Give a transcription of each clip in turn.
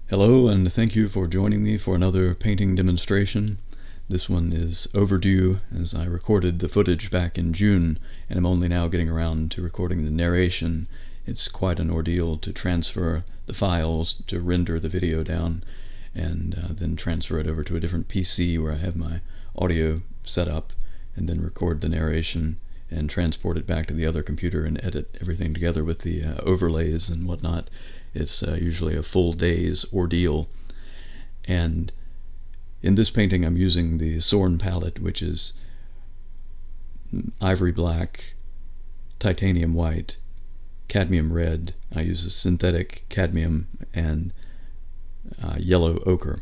Hello, and thank you for joining me for another painting demonstration. This one is overdue, as I recorded the footage back in June, and I'm only now getting around to recording the narration. It's quite an ordeal to transfer the files, to render the video down, and then transfer it over to a different PC where I have my audio set up, and then record the narration and transport it back to the other computer and edit everything together with the overlays and whatnot. It's usually a full day's ordeal. And in this painting I'm using the Zorn palette, which is ivory black, titanium white, cadmium red. I use a synthetic cadmium, and yellow ochre.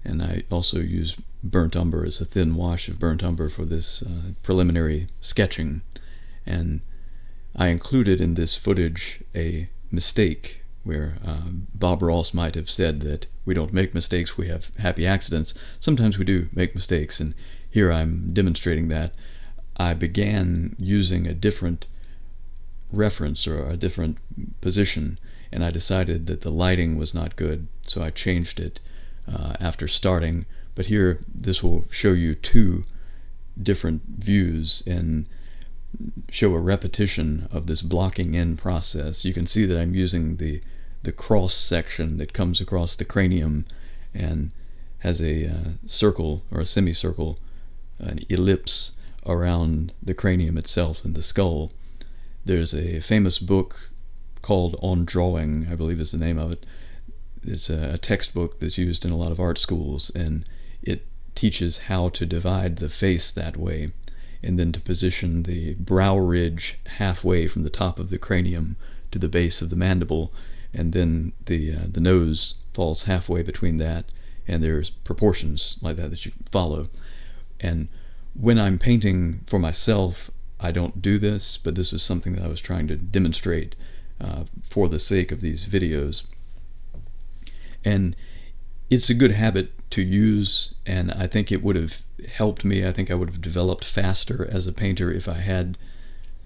And I also use burnt umber as a thin wash of burnt umber for this preliminary sketching. And I included in this footage a mistake where Bob Ross might have said that we don't make mistakes, we have happy accidents. Sometimes we do make mistakes, and here I'm demonstrating that. I began using a different reference or a different position, and I decided that the lighting was not good, so I changed it after starting. But here, this will show you two different views and show a repetition of this blocking in process. You can see that I'm using the cross section that comes across the cranium and has a circle or a semicircle, an ellipse around the cranium itself and the skull. There's a famous book called On Drawing, I believe is the name of it. It's a textbook that's used in a lot of art schools, and it teaches how to divide the face that way, and then to position the brow ridge halfway from the top of the cranium to the base of the mandible, and then the nose falls halfway between that, and there's proportions like that you follow. And when I'm painting for myself, I don't do this, but this is something that I was trying to demonstrate for the sake of these videos. And it's a good habit to use, and I think it would have helped me. I think I would have developed faster as a painter if I had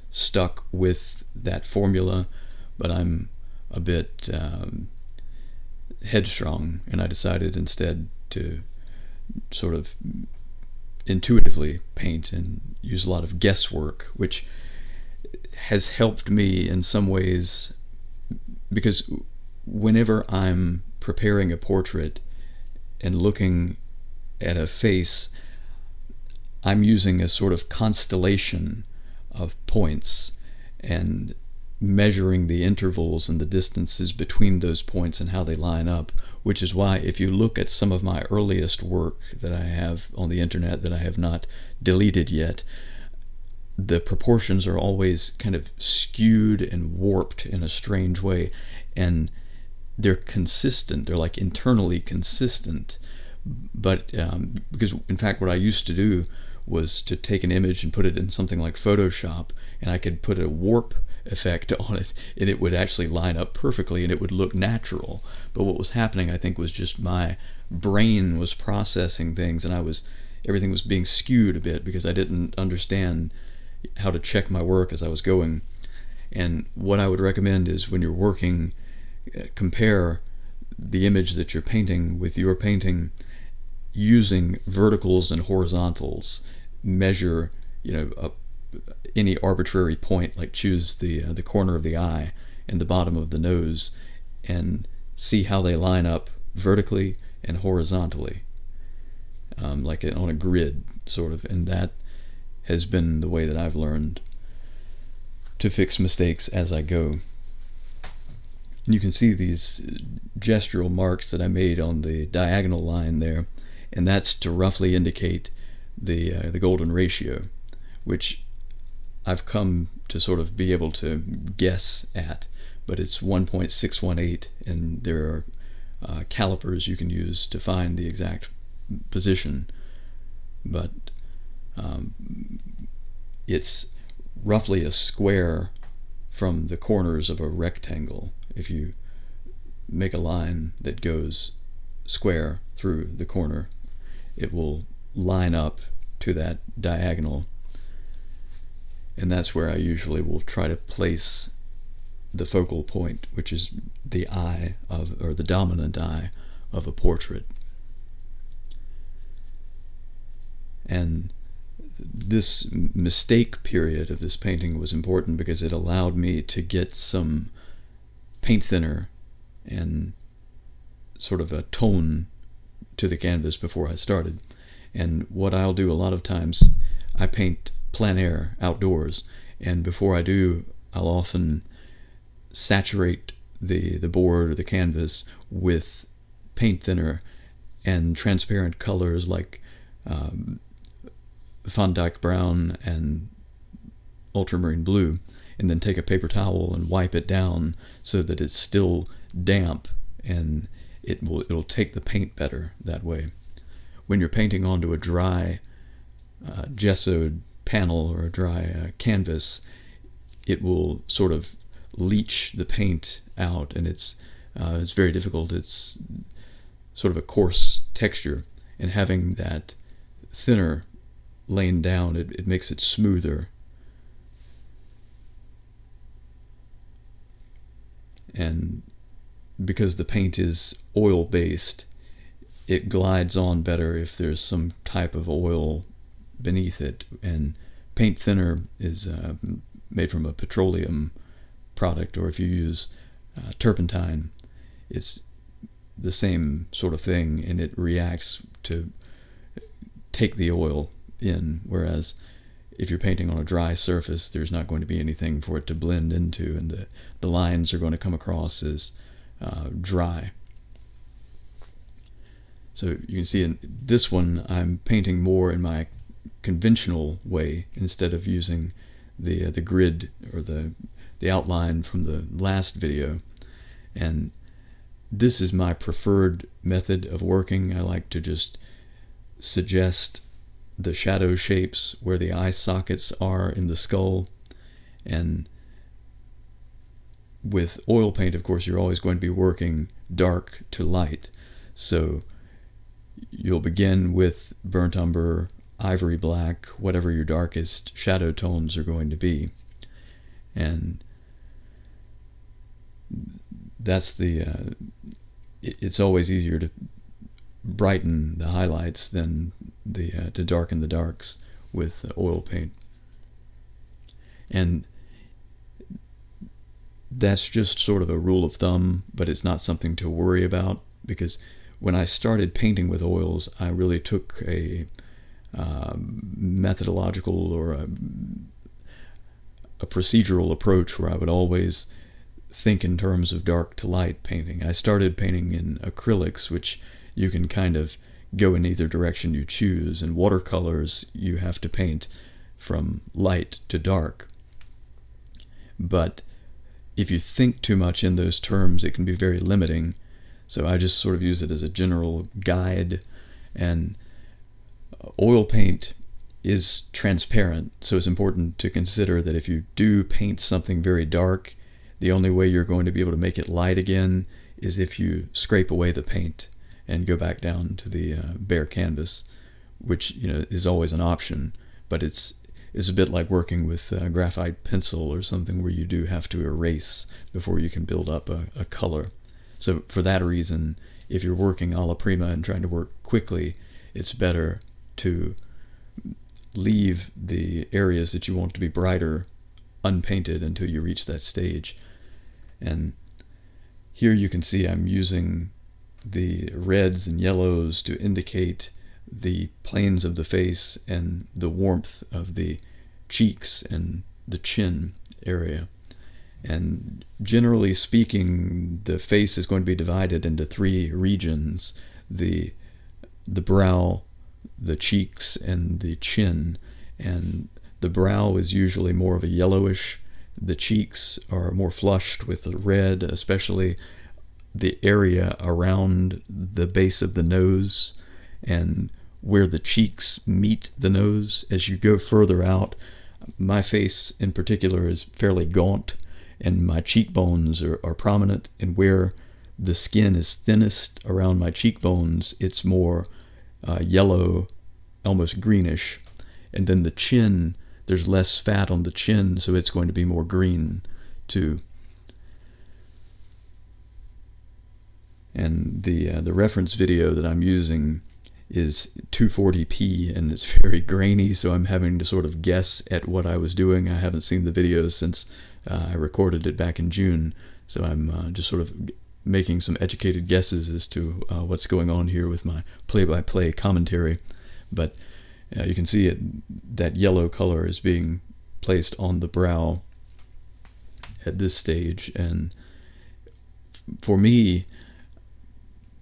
stuck with that formula, but I'm a bit headstrong, and I decided instead to sort of intuitively paint and use a lot of guesswork, which has helped me in some ways, because whenever I'm preparing a portrait and looking at a face, I'm using a sort of constellation of points and measuring the intervals and the distances between those points and how they line up, which is why if you look at some of my earliest work that I have on the internet that I have not deleted yet, the proportions are always kind of skewed and warped in a strange way, and they're consistent, they're like internally consistent. But because in fact what I used to do was to take an image and put it in something like Photoshop, and I could put a warp effect on it, and it would actually line up perfectly and it would look natural. But what was happening, I think, was just my brain was processing things, and everything was being skewed a bit because I didn't understand how to check my work as I was going. And what I would recommend is when you're working, compare the image that you're painting with your painting using verticals and horizontals. Measure, any arbitrary point, like choose the corner of the eye and the bottom of the nose, and see how they line up vertically and horizontally, like on a grid sort of. And that has been the way that I've learned to fix mistakes as I go. And you can see these gestural marks that I made on the diagonal line there, and that's to roughly indicate the golden ratio, which I've come to sort of be able to guess at, but it's 1.618, and there are calipers you can use to find the exact position, but it's roughly a square from the corners of a rectangle. If you make a line that goes square through the corner, it will line up to that diagonal, and that's where I usually will try to place the focal point, which is the eye of, or the dominant eye of a portrait. And this mistake period of this painting was important because it allowed me to get some paint thinner and sort of a tone to the canvas before I started. And what I'll do a lot of times, I paint plein air, outdoors, and before I do, I'll often saturate the board or the canvas with paint thinner and transparent colors like Van Dyke brown and ultramarine blue, and then take a paper towel and wipe it down so that it's still damp, and it'll take the paint better that way. When you're painting onto a dry gessoed panel or a dry canvas, it will sort of leach the paint out, and it's very difficult. It's sort of a coarse texture, and having that thinner laying down, it makes it smoother. And because the paint is oil based, it glides on better if there's some type of oil beneath it. And paint thinner is made from a petroleum product, or if you use turpentine, it's the same sort of thing, and it reacts to take the oil in, whereas if you're painting on a dry surface, there's not going to be anything for it to blend into, and the lines are going to come across as dry. So you can see in this one, I'm painting more in my conventional way instead of using the grid or the outline from the last video. And this is my preferred method of working. I like to just suggest the shadow shapes where the eye sockets are in the skull. And with oil paint, of course, you're always going to be working dark to light. So you'll begin with burnt umber, ivory black, whatever your darkest shadow tones are going to be. And that's it's always easier to brighten the highlights than to darken the darks with oil paint. And that's just sort of a rule of thumb, but it's not something to worry about, because when I started painting with oils, I really took a methodological or a procedural approach where I would always think in terms of dark to light painting. I started painting in acrylics, which you can kind of go in either direction you choose, and watercolors you have to paint from light to dark. But if you think too much in those terms, it can be very limiting. So I just sort of use it as a general guide. And oil paint is transparent, so it's important to consider that if you do paint something very dark, the only way you're going to be able to make it light again is if you scrape away the paint and go back down to the bare canvas, which is always an option, but it's a bit like working with a graphite pencil or something where you do have to erase before you can build up a color. So for that reason, if you're working alla prima and trying to work quickly, it's better to leave the areas that you want to be brighter unpainted until you reach that stage. And here you can see I'm using the reds and yellows to indicate the planes of the face and the warmth of the cheeks and the chin area. And generally speaking, the face is going to be divided into three regions: the brow, the cheeks, and the chin. And the brow is usually more of a yellowish. The cheeks are more flushed with the red, especially the area around the base of the nose and where the cheeks meet the nose. As you go further out, my face in particular is fairly gaunt, and my cheekbones are prominent, and where the skin is thinnest around my cheekbones, it's more yellow, almost greenish. And then the chin, there's less fat on the chin, so it's going to be more green too. and the reference video that I'm using is 240p, and it's very grainy, so I'm having to sort of guess at what I was doing. I haven't seen the videos since I recorded it back in June, so I'm just sort of making some educated guesses as to what's going on here with my play-by-play commentary. But you can see that yellow color is being placed on the brow at this stage, and for me,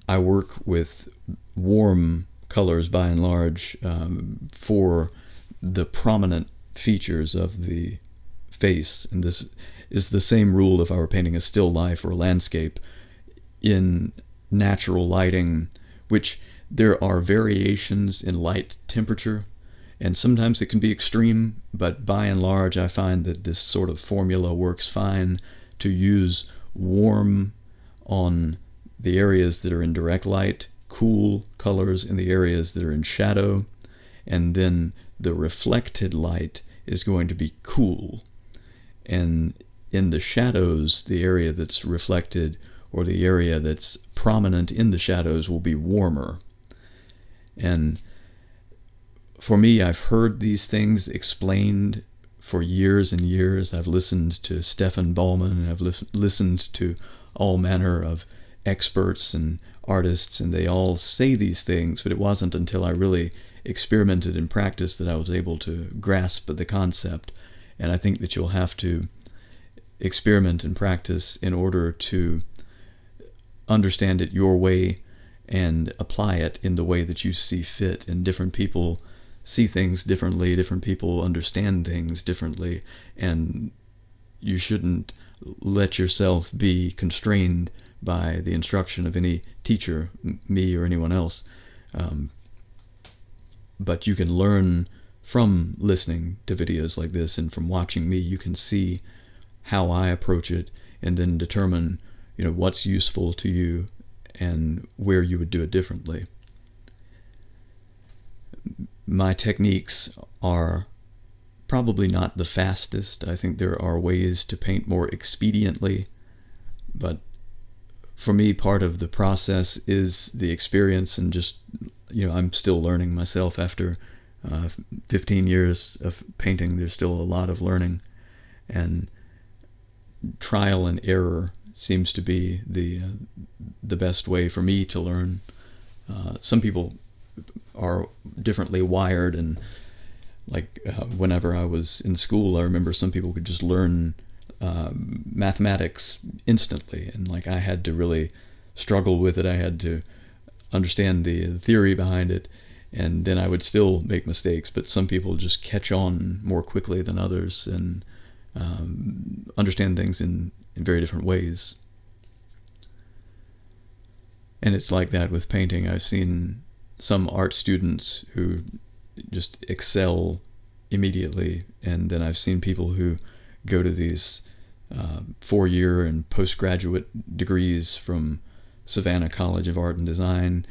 I work with warm colors by and large for the prominent features of the face, and this is the same rule if I were painting a still life or a landscape. In natural lighting, which there are variations in light temperature, and sometimes it can be extreme, but by and large I find that this sort of formula works fine to use warm on the areas that are in direct light, cool colors in the areas that are in shadow, and then the reflected light is going to be cool. And in the shadows, the area that's reflected or the area that's prominent in the shadows will be warmer. And for me, I've heard these things explained for years and years. I've listened to Stefan Ballman, and I've listened to all manner of experts and artists, and they all say these things, but it wasn't until I really experimented and practiced that I was able to grasp the concept. And I think that you'll have to experiment and practice in order to understand it your way and apply it in the way that you see fit. And different people see things differently, different people understand things differently, and you shouldn't let yourself be constrained by the instruction of any teacher, me or anyone else. But you can learn from listening to videos like this, and from watching me you can see how I approach it, and then determine what's useful to you and where you would do it differently. My techniques are probably not the fastest. I think there are ways to paint more expediently, but for me, part of the process is the experience, and just I'm still learning myself after 15 years of painting. There's still a lot of learning, and trial and error seems to be the best way for me to learn. Some people are differently wired, and whenever I was in school, I remember some people could just learn mathematics instantly, and I had to really struggle with it. I had to understand the theory behind it, and then I would still make mistakes. But some people just catch on more quickly than others, and understand things in very different ways. And it's like that with painting. I've seen some art students who just excel immediately, and then I've seen people who go to these 4-year and postgraduate degrees from Savannah College of Art and Design,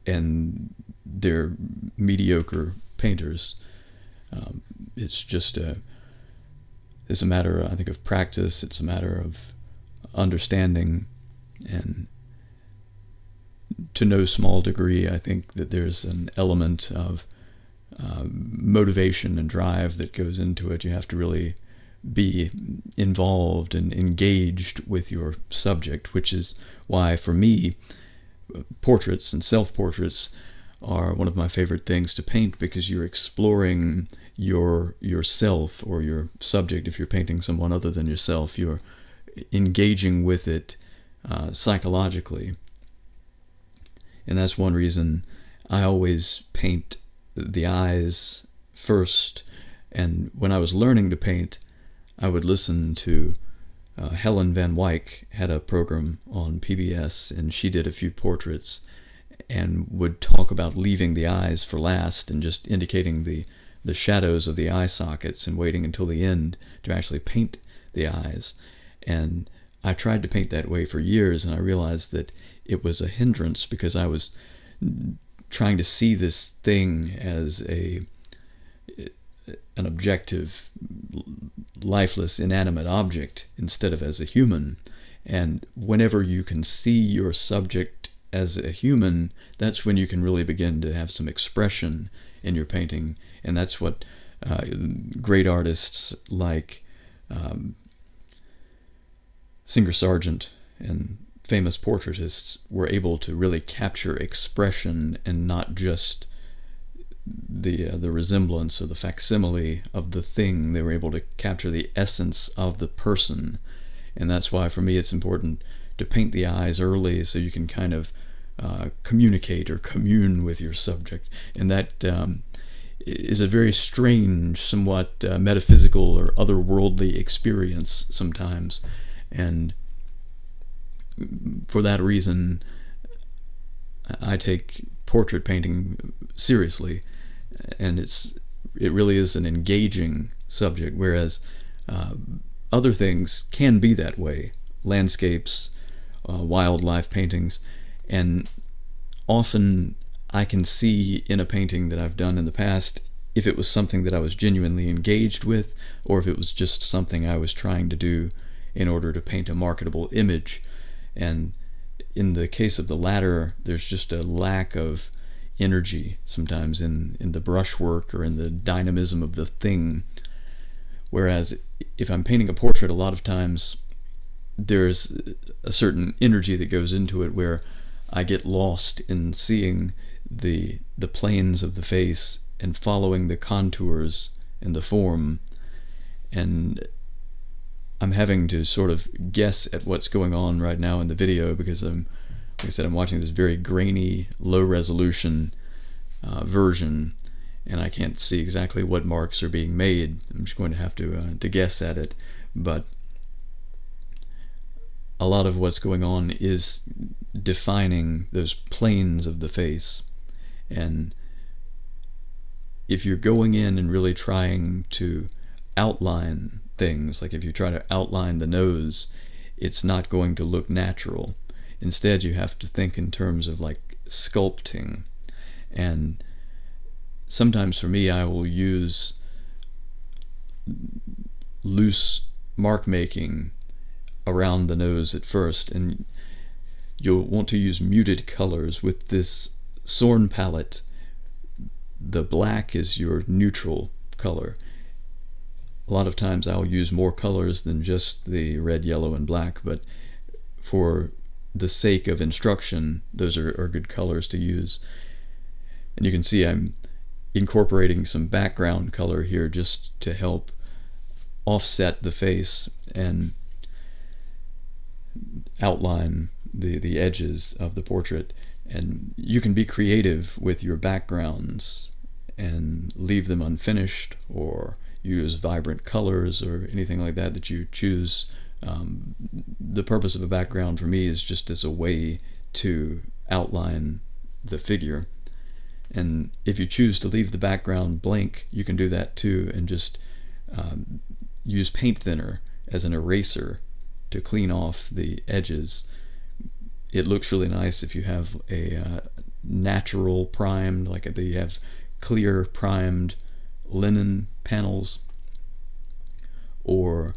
and they're mediocre painters. It's just it's a matter, I think, of practice. It's a matter of understanding, and to no small degree, I think that there's an element of motivation and drive that goes into it. You have to really be involved and engaged with your subject, which is why, for me, portraits and self-portraits are one of my favorite things to paint, because you're exploring yourself or your subject. If you're painting someone other than yourself, you're engaging with it psychologically. And that's one reason I always paint the eyes first. And when I was learning to paint, I would listen to Helen Van Wyck had a program on PBS, and she did a few portraits and would talk about leaving the eyes for last and just indicating the shadows of the eye sockets and waiting until the end to actually paint the eyes. And I tried to paint that way for years, and I realized that it was a hindrance, because I was trying to see this thing as an objective, lifeless, inanimate object instead of as a human. And whenever you can see your subject as a human, that's when you can really begin to have some expression in your painting. And that's what great artists like Singer Sargent and famous portraitists were able to really capture expression, and not just the resemblance or the facsimile of the thing. They were able to capture the essence of the person. And that's why for me it's important to paint the eyes early, so you can kind of communicate or commune with your subject. And that is a very strange, somewhat metaphysical or otherworldly experience sometimes. And for that reason, I take portrait painting seriously, and it really is an engaging subject, whereas other things can be that way, landscapes, wildlife paintings, and often I can see in a painting that I've done in the past if it was something that I was genuinely engaged with, or if it was just something I was trying to do in order to paint a marketable image. And in the case of the latter, there's just a lack of energy sometimes in the brushwork or in the dynamism of the thing. Whereas if I'm painting a portrait, a lot of times there's a certain energy that goes into it, where I get lost in seeing the planes of the face and following the contours and the form, and I'm having to sort of guess at what's going on right now in the video, because like I said, I'm watching this very grainy, low resolution version, and I can't see exactly what marks are being made. I'm just going to have to guess at it. But a lot of what's going on is defining those planes of the face. And if you're going in and really trying to outline things, like if you try to outline the nose, it's not going to look natural. Instead, you have to think in terms of like sculpting. And sometimes for me, I will use loose mark making around the nose at first, and you'll want to use muted colors. With this Sorn palette, the black is your neutral color. A lot of times I'll use more colors than just the red, yellow, and black, but for the sake of instruction, those are good colors to use. And you can see I'm incorporating some background color here just to help offset the face and outline the edges of the portrait. And you can be creative with your backgrounds and leave them unfinished, or use vibrant colors or anything like that you choose. The purpose of a background for me is just as a way to outline the figure. And if you choose to leave the background blank, you can do that too, and just use paint thinner as an eraser to clean off the edges. It looks really nice if you have a natural primed, like you have clear primed linen panels or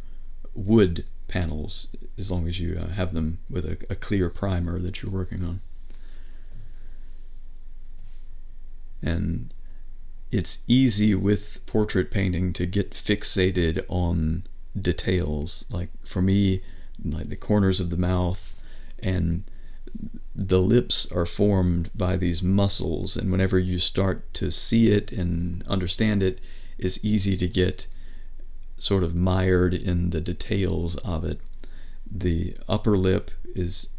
wood panels, as long as you have them with a clear primer that you're working on. And it's easy with portrait painting to get fixated on details. Like for me, like the corners of the mouth and the lips are formed by these muscles, and whenever you start to see it and understand it, it's easy to get sort of mired in the details of it. The upper lip is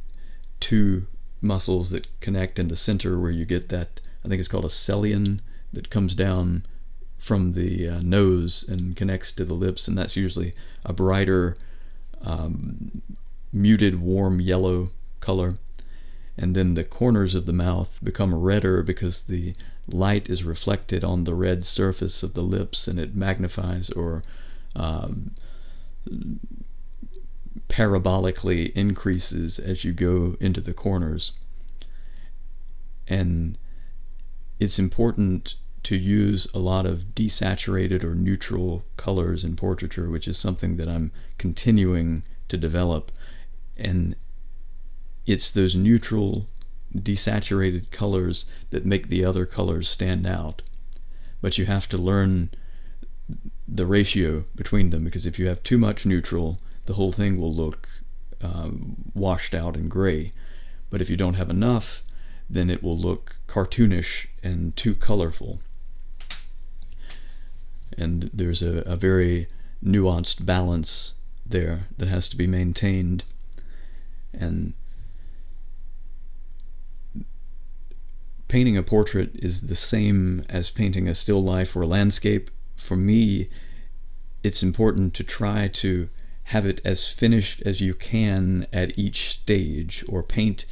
two muscles that connect in the center, where you get that, I think it's called a cilium, that comes down from the nose and connects to the lips, and that's usually a brighter muted warm yellow color. And then the corners of the mouth become redder because the light is reflected on the red surface of the lips, and it magnifies or parabolically increases as you go into the corners. And it's important to use a lot of desaturated or neutral colors in portraiture, which is something that I'm continuing to develop. And it's those neutral desaturated colors that make the other colors stand out. But you have to learn the ratio between them, because if you have too much neutral, the whole thing will look washed out and gray. But if you don't have enough, then it will look cartoonish and too colorful. And there's a very nuanced balance there that has to be maintained. And painting a portrait is the same as painting a still life or a landscape. For me, it's important to try to have it as finished as you can at each stage, or paint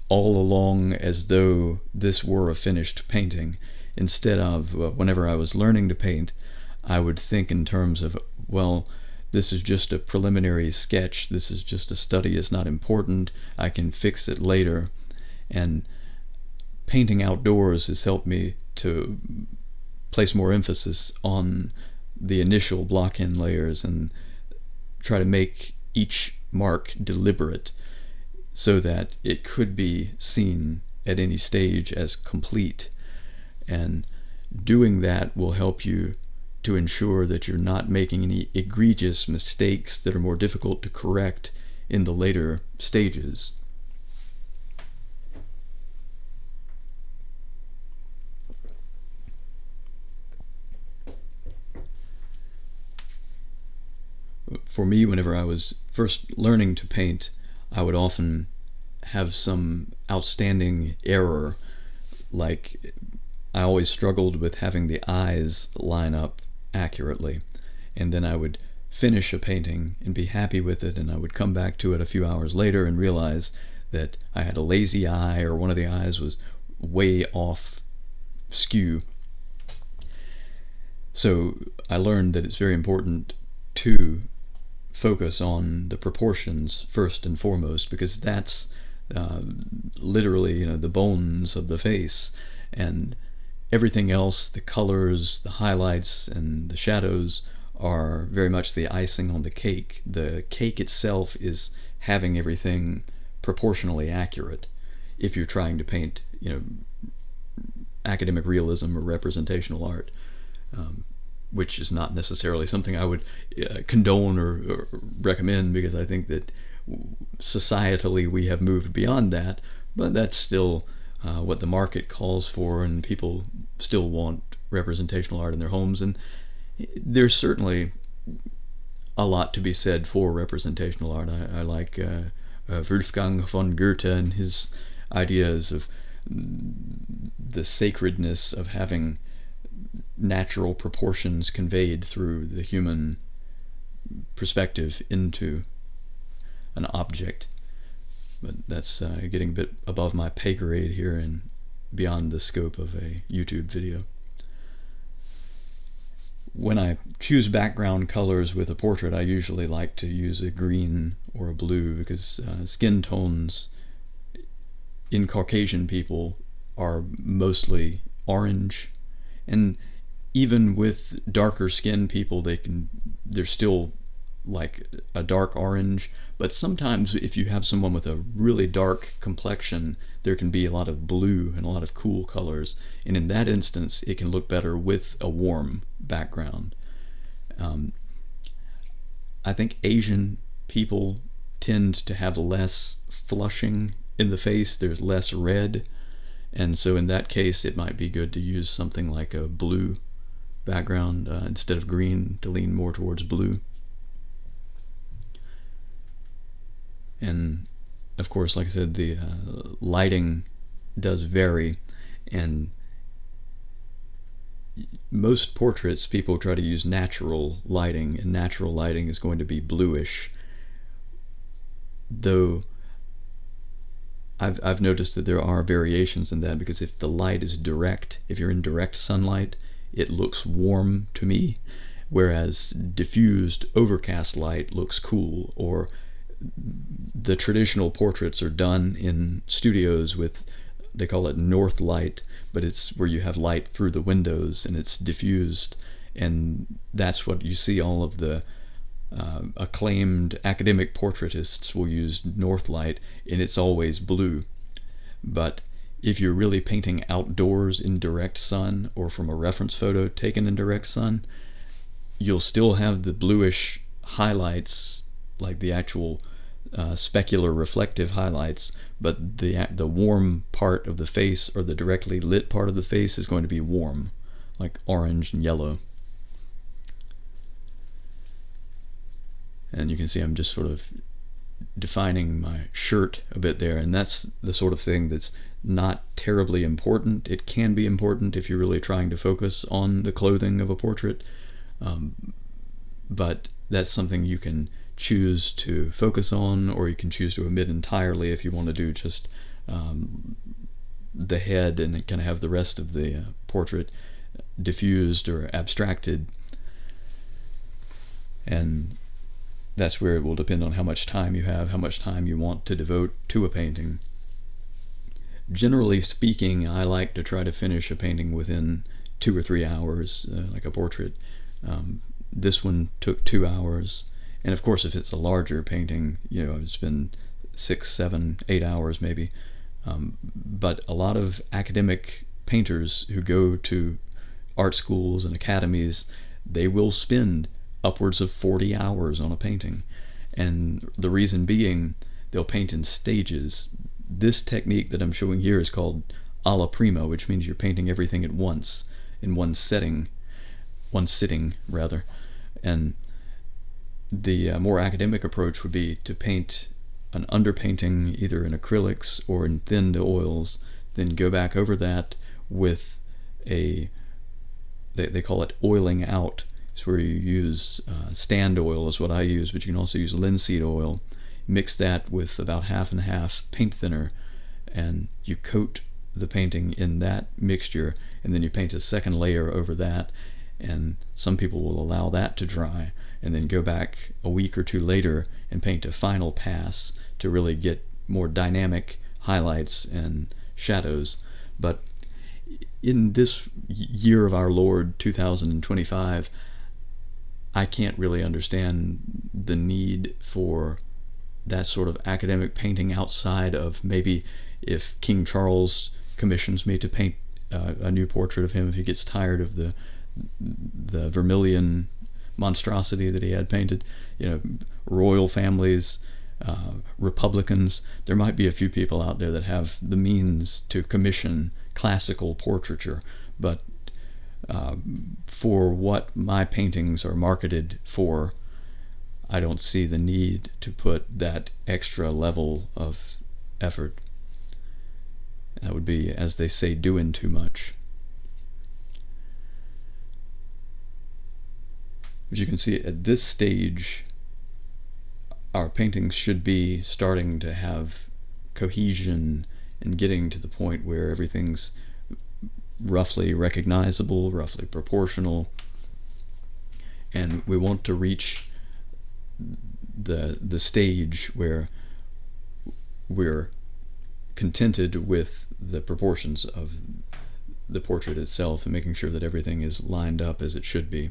all along as though this were a finished painting, instead of whenever I was learning to paint, I would think in terms of, well, this is just a preliminary sketch, this is just a study, it's not important, I can fix it later. And painting outdoors has helped me to place more emphasis on the initial block-in layers and try to make each mark deliberate so that it could be seen at any stage as complete. And doing that will help you to ensure that you're not making any egregious mistakes that are more difficult to correct in the later stages. For me, whenever I was first learning to paint, I would often have some outstanding error. Like, I always struggled with having the eyes line up accurately, and then I would finish a painting and be happy with it, and I would come back to it a few hours later and realize that I had a lazy eye, or one of the eyes was way off skew. So I learned that it's very important to focus on the proportions first and foremost, because that's literally, the bones of the face, and everything else, the colors, the highlights, and the shadows, are very much the icing on the cake. The cake itself is having everything proportionally accurate. If you're trying to paint, academic realism or representational art, which is not necessarily something I would condone or recommend, because I think that societally we have moved beyond that, but that's still what the market calls for, and people still want representational art in their homes. And there's certainly a lot to be said for representational art. I like Wolfgang von Goethe and his ideas of the sacredness of having natural proportions conveyed through the human perspective into an object. But that's getting a bit above my pay grade here and beyond the scope of a YouTube video. When I choose background colors with a portrait, I usually like to use a green or a blue, because skin tones in Caucasian people are mostly orange, and even with darker skinned people, they're still like a dark orange. But sometimes if you have someone with a really dark complexion, there can be a lot of blue and a lot of cool colors, and in that instance it can look better with a warm background. I think Asian people tend to have less flushing in the face, there's less red, and so in that case it might be good to use something like a blue background instead of green, to lean more towards blue. And of course, like I said, the lighting does vary, and most portraits people try to use natural lighting, and natural lighting is going to be bluish, though I've noticed that there are variations in that, because if the light is direct, if you're in direct sunlight, it looks warm to me, whereas diffused overcast light looks cool. Or the traditional portraits are done in studios with, they call it north light, but it's where you have light through the windows and it's diffused, and that's what you see. All of the acclaimed academic portraitists will use north light, and it's always blue. But if you're really painting outdoors in direct sun or from a reference photo taken in direct sun, you'll still have the bluish highlights, like the actual specular reflective highlights, but the warm part of the face, or the directly lit part of the face, is going to be warm, like orange and yellow. And you can see I'm just sort of defining my shirt a bit there, and that's the sort of thing that's not terribly important. It can be important if you're really trying to focus on the clothing of a portrait, but that's something you can choose to focus on, or you can choose to omit entirely if you want to do just the head and kind of have the rest of the portrait diffused or abstracted. And that's where it will depend on how much time you have, how much time you want to devote to a painting. Generally speaking, I like to try to finish a painting within 2 or 3 hours, like a portrait. This one took 2 hours, and of course if it's a larger painting, it's been 6, 7, 8 hours maybe. But a lot of academic painters who go to art schools and academies, they will spend upwards of 40 hours on a painting. And the reason being, they'll paint in stages. This technique that I'm showing here is called alla prima, which means you're painting everything at once, in one sitting rather. And the more academic approach would be to paint an underpainting either in acrylics or in thinned oils, then go back over that with they call it oiling out. It's where you use stand oil is what I use, but you can also use linseed oil. Mix that with about half and half paint thinner, and you coat the painting in that mixture, and then you paint a second layer over that. And some people will allow that to dry and then go back a week or 2 later and paint a final pass to really get more dynamic highlights and shadows. But in this year of our Lord 2025, I can't really understand the need for that sort of academic painting outside of maybe if King Charles commissions me to paint a new portrait of him, if he gets tired of the vermilion monstrosity that he had painted. Royal families, Republicans, there might be a few people out there that have the means to commission classical portraiture, but for what my paintings are marketed for, I don't see the need to put that extra level of effort. That would be, as they say, doing too much. As you can see, at this stage, our paintings should be starting to have cohesion and getting to the point where everything's roughly recognizable, roughly proportional, and we want to reach the stage where we're contented with the proportions of the portrait itself and making sure that everything is lined up as it should be.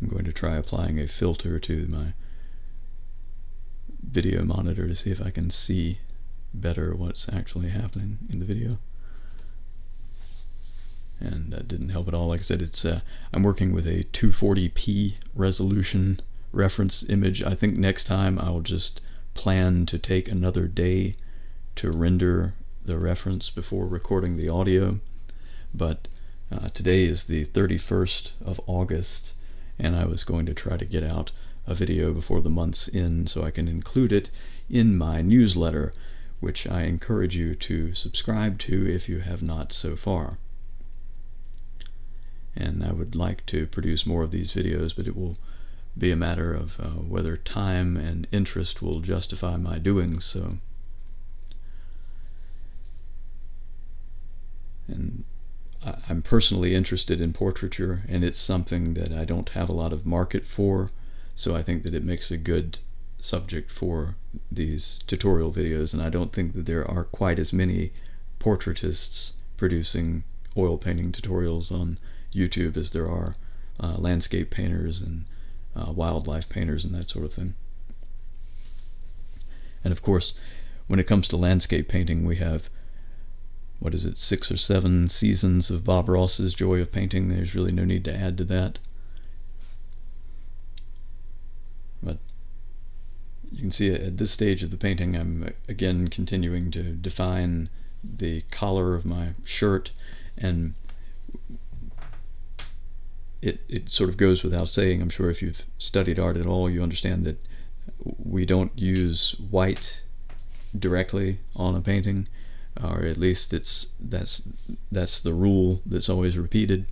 I'm going to try applying a filter to my video monitor to see if I can see better what's actually happening in the video. And that didn't help at all. Like I said, I'm working with a 240p resolution reference image. I think next time I'll just plan to take another day to render the reference before recording the audio. But today is the 31st of August, and I was going to try to get out a video before the month's end so I can include it in my newsletter, which I encourage you to subscribe to if you have not so far. And I would like to produce more of these videos, but it will be a matter of whether time and interest will justify my doing so. And I'm personally interested in portraiture, and it's something that I don't have a lot of market for, so I think that it makes a good subject for these tutorial videos, and I don't think that there are quite as many portraitists producing oil painting tutorials on YouTube as there are landscape painters and wildlife painters and that sort of thing. And of course, when it comes to landscape painting, we have, 6 or 7 seasons of Bob Ross's Joy of Painting. There's really no need to add to that. But you can see at this stage of the painting, I'm again continuing to define the collar of my shirt, and it sort of goes without saying, I'm sure if you've studied art at all, you understand that we don't use white directly on a painting, or at least that's the rule that's always repeated.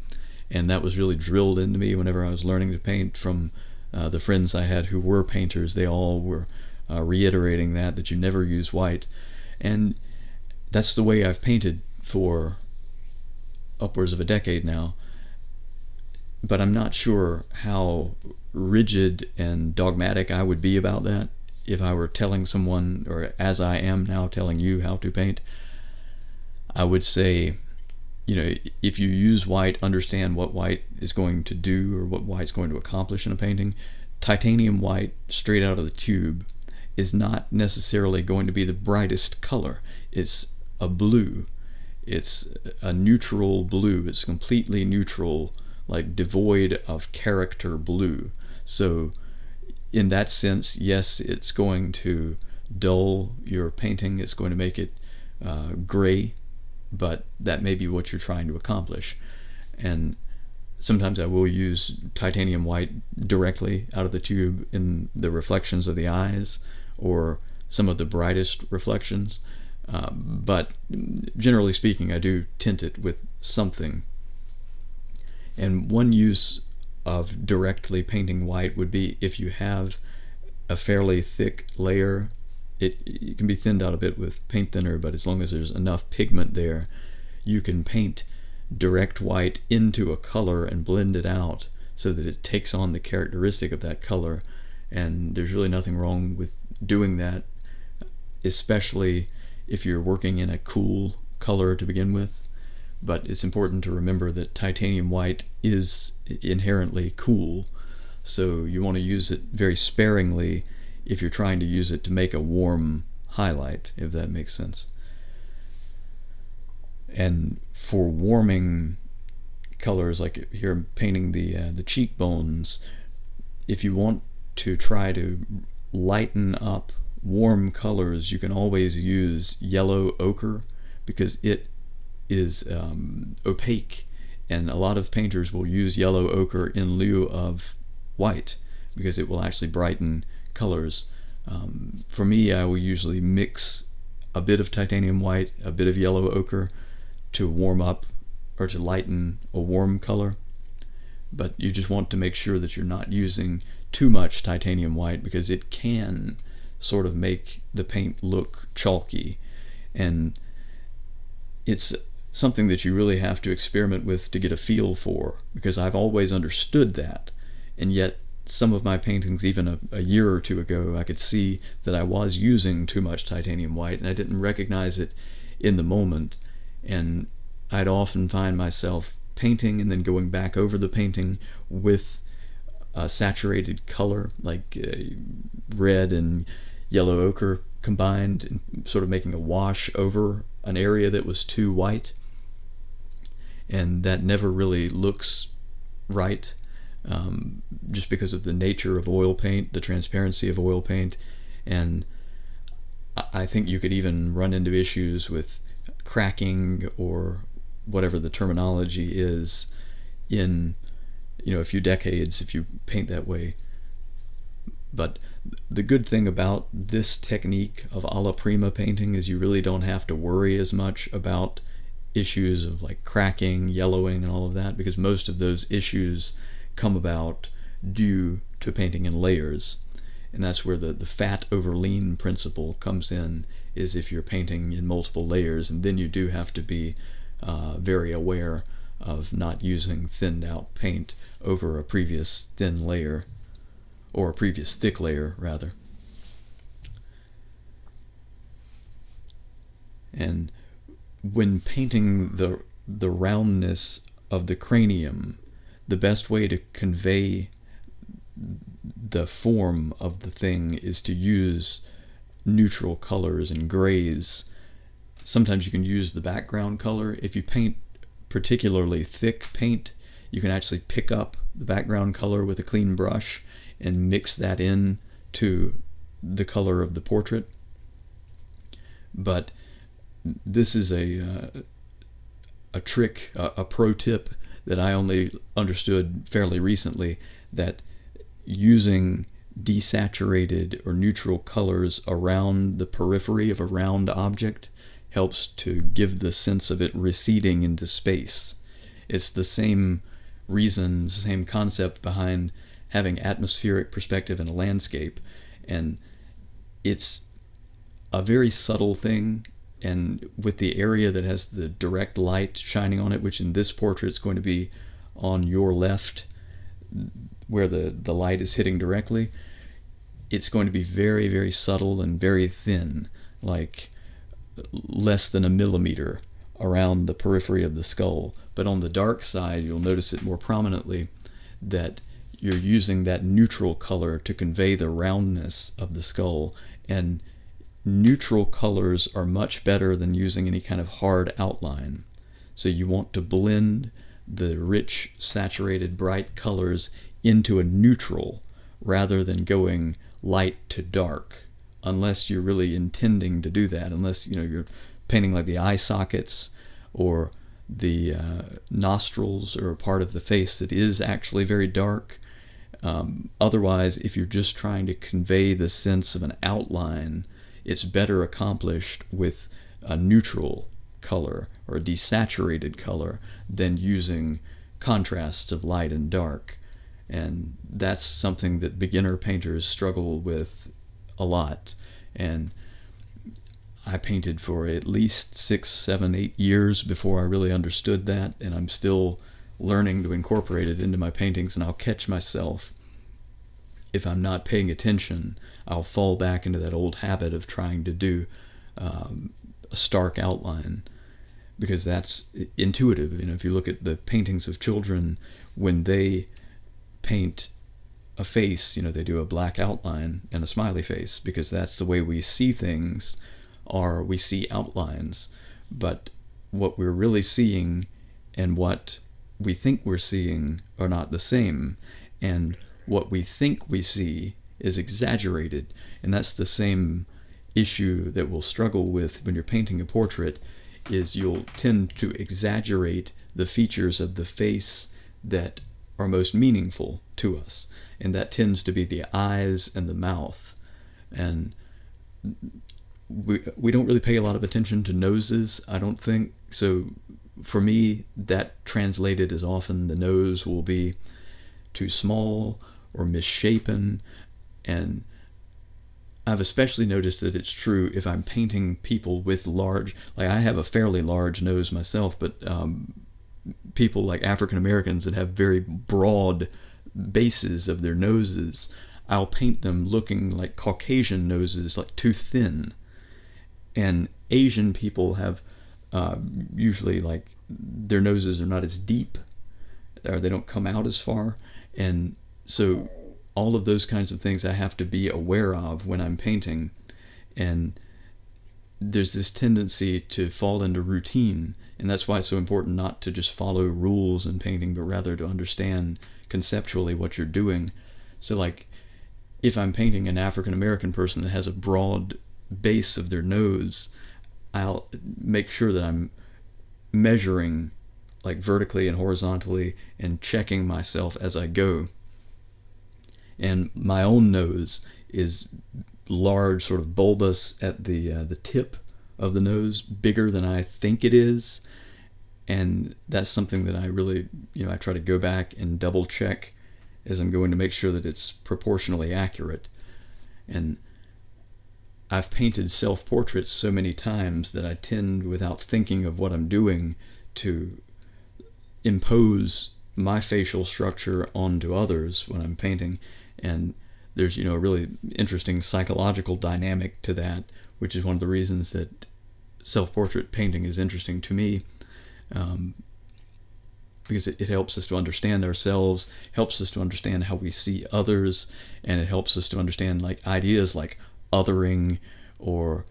And that was really drilled into me whenever I was learning to paint from the friends I had who were painters. They all were reiterating that you never use white. And that's the way I've painted for upwards of a decade now. But I'm not sure how rigid and dogmatic I would be about that if I were telling someone, or as I am now telling you, how to paint. I would say, if you use white, understand what white is going to do or what white's going to accomplish in a painting. Titanium white, straight out of the tube, is not necessarily going to be the brightest color. It's a blue. It's a neutral blue. It's completely neutral, like devoid of character blue. So in that sense, yes, it's going to dull your painting. It's going to make it gray, but that may be what you're trying to accomplish. And sometimes I will use titanium white directly out of the tube in the reflections of the eyes or some of the brightest reflections. But generally speaking, I do tint it with something. And one use of directly painting white would be if you have a fairly thick layer. It can be thinned out a bit with paint thinner, but as long as there's enough pigment there, you can paint direct white into a color and blend it out so that it takes on the characteristic of that color. And there's really nothing wrong with doing that, especially if you're working in a cool color to begin with. But it's important to remember that titanium white is inherently cool, so you want to use it very sparingly if you're trying to use it to make a warm highlight, if that makes sense. And for warming colors, like here I'm painting the cheekbones, if you want to try to lighten up warm colors, you can always use yellow ochre, because it is opaque, and a lot of painters will use yellow ochre in lieu of white because it will actually brighten colors. For me, I will usually mix a bit of titanium white, a bit of yellow ochre to warm up or to lighten a warm color. But you just want to make sure that you're not using too much titanium white, because it can sort of make the paint look chalky, and it's something that you really have to experiment with to get a feel for, because I've always understood that, and yet some of my paintings, even a year or two ago, I could see that I was using too much titanium white, and I didn't recognize it in the moment. And I'd often find myself painting and then going back over the painting with a saturated color, like red and yellow ochre combined, and sort of making a wash over an area that was too white. And that never really looks right, just because of the nature of oil paint, the transparency of oil paint. And I think you could even run into issues with cracking, or whatever the terminology is, in a few decades if you paint that way. But the good thing about this technique of alla prima painting is you really don't have to worry as much about issues of like cracking, yellowing, and all of that, because most of those issues come about due to painting in layers. And that's where the fat over lean principle comes in, is if you're painting in multiple layers, and then you do have to be very aware of not using thinned out paint over a previous thin layer, or a previous thick layer rather. And when painting the roundness of the cranium, the best way to convey the form of the thing is to use neutral colors and grays. Sometimes you can use the background color. If you paint particularly thick paint, you can actually pick up the background color with a clean brush and mix that in to the color of the portrait. But this is a trick, a pro tip that I only understood fairly recently, that using desaturated or neutral colors around the periphery of a round object helps to give the sense of it receding into space. It's the same reason, the same concept behind having atmospheric perspective in a landscape, and it's a very subtle thing. And with the area that has the direct light shining on it, which in this portrait is going to be on your left, where the light is hitting directly, it's going to be very, very subtle and very thin, like less than a millimeter around the periphery of the skull. But on the dark side, you'll notice it more prominently, that you're using that neutral color to convey the roundness of the skull. And neutral colors are much better than using any kind of hard outline. So you want to blend the rich, saturated, bright colors into a neutral rather than going light to dark, unless you're really intending to do that, unless you're painting like the eye sockets or the nostrils or a part of the face that is actually very dark. Otherwise, if you're just trying to convey the sense of an outline, it's better accomplished with a neutral color or a desaturated color than using contrasts of light and dark. And that's something that beginner painters struggle with a lot. And I painted for at least 6, 7, 8 years before I really understood that, and I'm still learning to incorporate it into my paintings. And I'll catch myself, if I'm not paying attention, I'll fall back into that old habit of trying to do a stark outline, because that's intuitive. If you look at the paintings of children, when they paint a face, they do a black outline and a smiley face, because that's the way we see things, or we see outlines. But what we're really seeing and what we think we're seeing are not the same. And what we think we see is exaggerated. And that's the same issue that we'll struggle with when you're painting a portrait, is you'll tend to exaggerate the features of the face that are most meaningful to us. And that tends to be the eyes and the mouth. And we don't really pay a lot of attention to noses, I don't think. So for me, that translated as often the nose will be too small or misshapen. And I've especially noticed that it's true if I'm painting people with large, like I have a fairly large nose myself, but people like African Americans that have very broad bases of their noses, I'll paint them looking like Caucasian noses, like too thin. And Asian people have usually, like, their noses are not as deep, or they don't come out as far. And so all of those kinds of things I have to be aware of when I'm painting. And there's this tendency to fall into routine, and that's why it's so important not to just follow rules in painting, but rather to understand conceptually what you're doing. So like, if I'm painting an African American person that has a broad base of their nose, I'll make sure that I'm measuring like vertically and horizontally and checking myself as I go. And my own nose is large, sort of bulbous at the tip of the nose, bigger than I think it is. And that's something that I really, I try to go back and double check as I'm going to make sure that it's proportionally accurate. And I've painted self-portraits so many times that I tend, without thinking of what I'm doing, to impose my facial structure onto others when I'm painting. And there's, a really interesting psychological dynamic to that, which is one of the reasons that self-portrait painting is interesting to me, because it helps us to understand ourselves, helps us to understand how we see others, and it helps us to understand like ideas like othering or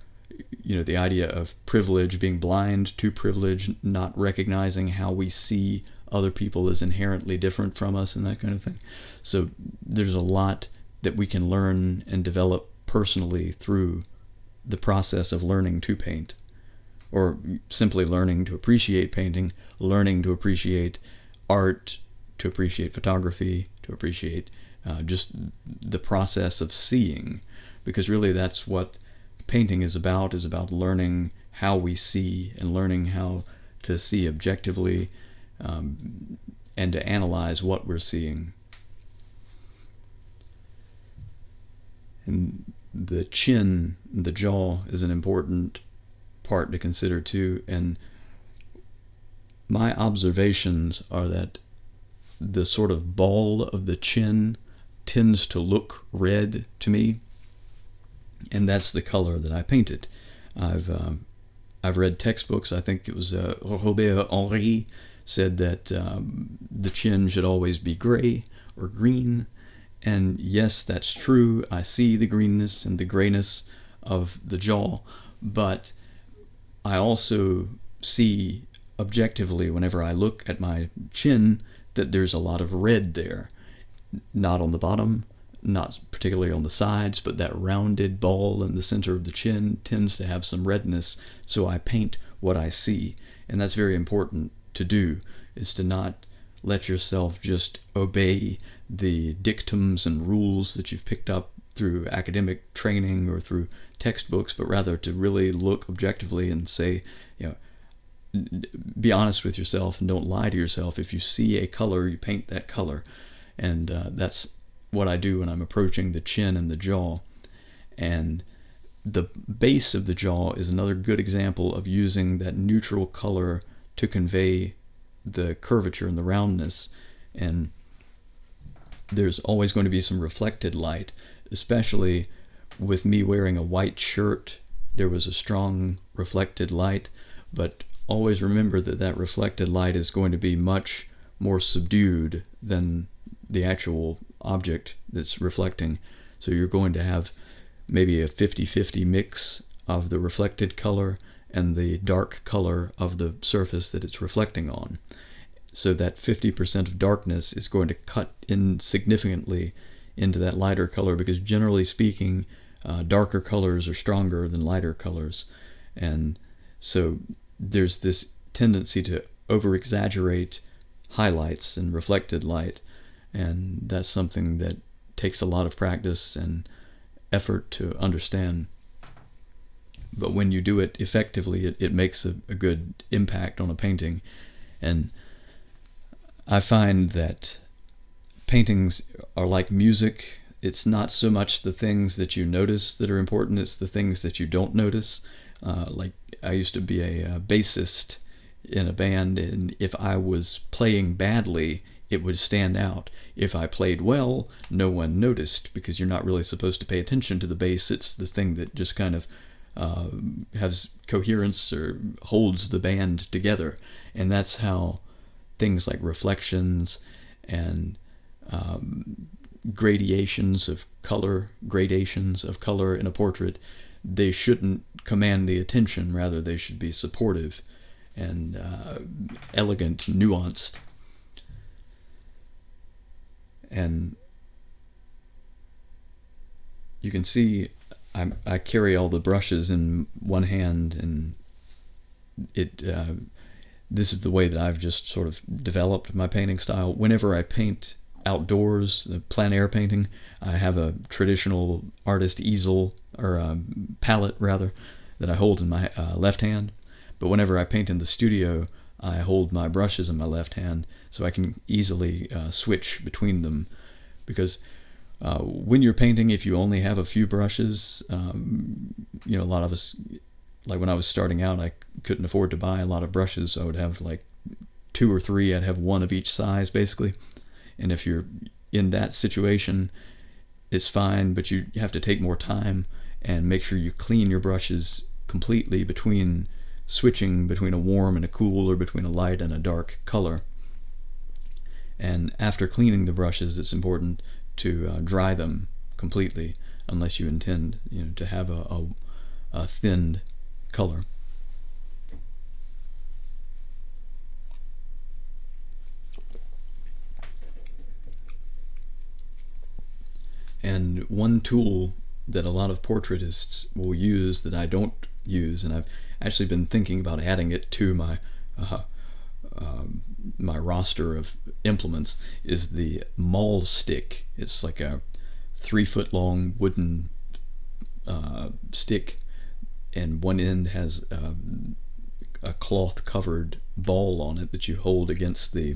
the idea of privilege, being blind to privilege, not recognizing how we see other people as inherently different from us, and that kind of thing. So there's a lot that we can learn and develop personally through the process of learning to paint, or simply learning to appreciate painting, learning to appreciate art, to appreciate photography, to appreciate just the process of seeing, because really that's what painting is about learning how we see and learning how to see objectively, and to analyze what we're seeing. And the chin, the jaw, is an important part to consider too. And my observations are that the sort of ball of the chin tends to look red to me, and that's the color that I painted. I've read textbooks. I think it was Robert Henri said that the chin should always be gray or green. And yes, that's true. I see the greenness and the grayness of the jaw, but I also see objectively, whenever I look at my chin, that there's a lot of red there. Not on the bottom, not particularly on the sides, but that rounded ball in the center of the chin tends to have some redness, so I paint what I see. And that's very important to do, is to not let yourself just obey the dictums and rules that you've picked up through academic training or through textbooks, but rather to really look objectively and say, be honest with yourself and don't lie to yourself. If you see a color, you paint that color. And that's what I do when I'm approaching the chin and the jaw. And the base of the jaw is another good example of using that neutral color to convey the curvature and the roundness. And there's always going to be some reflected light, especially with me wearing a white shirt. There was a strong reflected light, but always remember that that reflected light is going to be much more subdued than the actual object that's reflecting. So you're going to have maybe a 50-50 mix of the reflected color and the dark color of the surface that it's reflecting on. So that 50% of darkness is going to cut in significantly into that lighter color, because generally speaking, darker colors are stronger than lighter colors. And so there's this tendency to over-exaggerate highlights and reflected light, and that's something that takes a lot of practice and effort to understand. But when you do it effectively, it makes a good impact on a painting. And I find that paintings are like music. It's not so much the things that you notice that are important, it's the things that you don't notice. Like I used to be a bassist in a band, and if I was playing badly, it would stand out. If I played well, no one noticed, because you're not really supposed to pay attention to the bass. It's this thing that just kind of has coherence or holds the band together. And that's how things like reflections and gradations of color in a portrait, they shouldn't command the attention. Rather, they should be supportive and elegant, nuanced. And you can see I carry all the brushes in one hand, and this is the way that I've just sort of developed my painting style. Whenever I paint outdoors, plein air painting, I have a traditional artist easel, or palette rather, that I hold in my left hand. But whenever I paint in the studio, I hold my brushes in my left hand, so I can easily switch between them. Because when you're painting, if you only have a few brushes, a lot of us, like when I was starting out, I couldn't afford to buy a lot of brushes, so I would have like 2 or 3. I'd have one of each size basically. And if you're in that situation, it's fine, but you have to take more time and make sure you clean your brushes completely between switching between a warm and a cool, or between a light and a dark color. And after cleaning the brushes, it's important to dry them completely, unless you intend to have thinned color. And one tool that a lot of portraitists will use that I don't use, and I've actually been thinking about adding it to uh, my roster of implements, is the maul stick. It's like a 3-foot long wooden stick, and one end has a cloth covered ball on it that you hold against the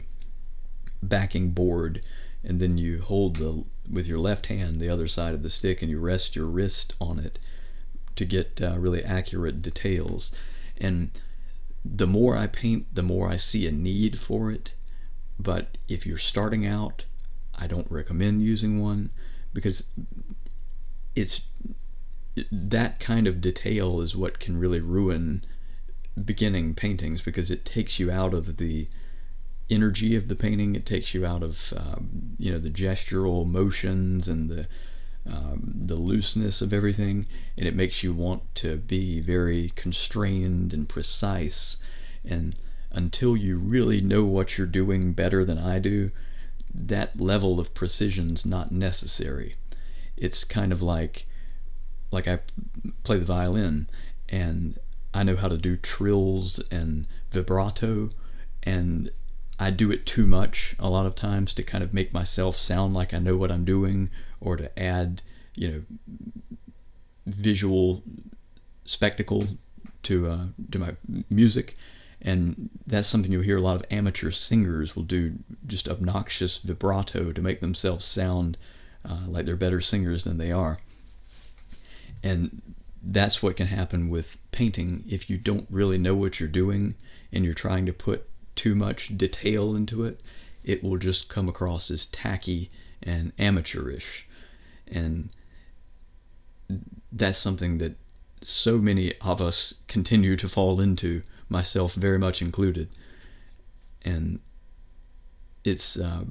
backing board, and then you hold with your left hand the other side of the stick, and you rest your wrist on it to get really accurate details. And the more I paint, the more I see a need for it. But if you're starting out, I don't recommend using one, because it's that kind of detail is what can really ruin beginning paintings, because it takes you out of the energy of the painting. It takes you out of the gestural motions and the looseness of everything, and it makes you want to be very constrained and precise. And until you really know what you're doing better than I do, that level of precision's not necessary. It's kind of like I play the violin, and I know how to do trills and vibrato, and I do it too much a lot of times to kind of make myself sound like I know what I'm doing, or to add, visual spectacle to my music. And that's something you'll hear a lot of amateur singers will do, just obnoxious vibrato to make themselves sound like they're better singers than they are. And that's what can happen with painting if you don't really know what you're doing and you're trying to put too much detail into it. It will just come across as tacky and amateurish. And that's something that so many of us continue to fall into, myself very much included. And it's a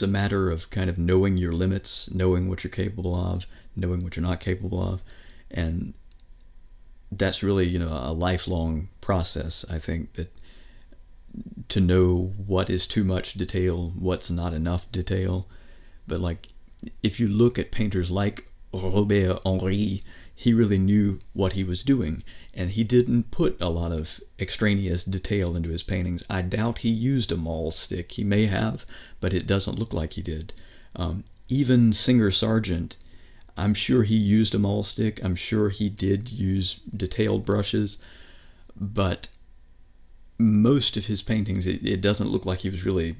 matter of kind of knowing your limits, knowing what you're capable of, knowing what you're not capable of. And that's really, a lifelong process, I think, that to know what is too much detail, what's not enough detail. But like, if you look at painters like Robert Henri, he really knew what he was doing, and he didn't put a lot of extraneous detail into his paintings. I doubt he used a maul stick. He may have, but it doesn't look like he did. Even Singer Sargent, I'm sure he used a maul stick. I'm sure he did use detailed brushes, but most of his paintings, it doesn't look like he was really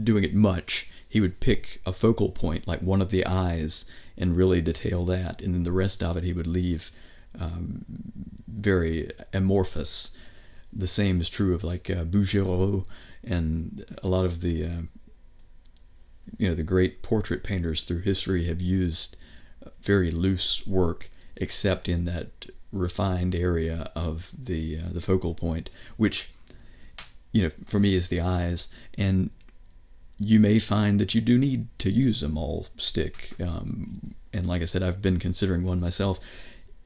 doing it much. He would pick a focal point, like one of the eyes, and really detail that, and then the rest of it he would leave very amorphous. The same is true of like Bouguereau and a lot of the the great portrait painters through history have used very loose work, except in that refined area of the focal point, which for me is the eyes. And you may find that you do need to use a maul stick, and like I said, I've been considering one myself,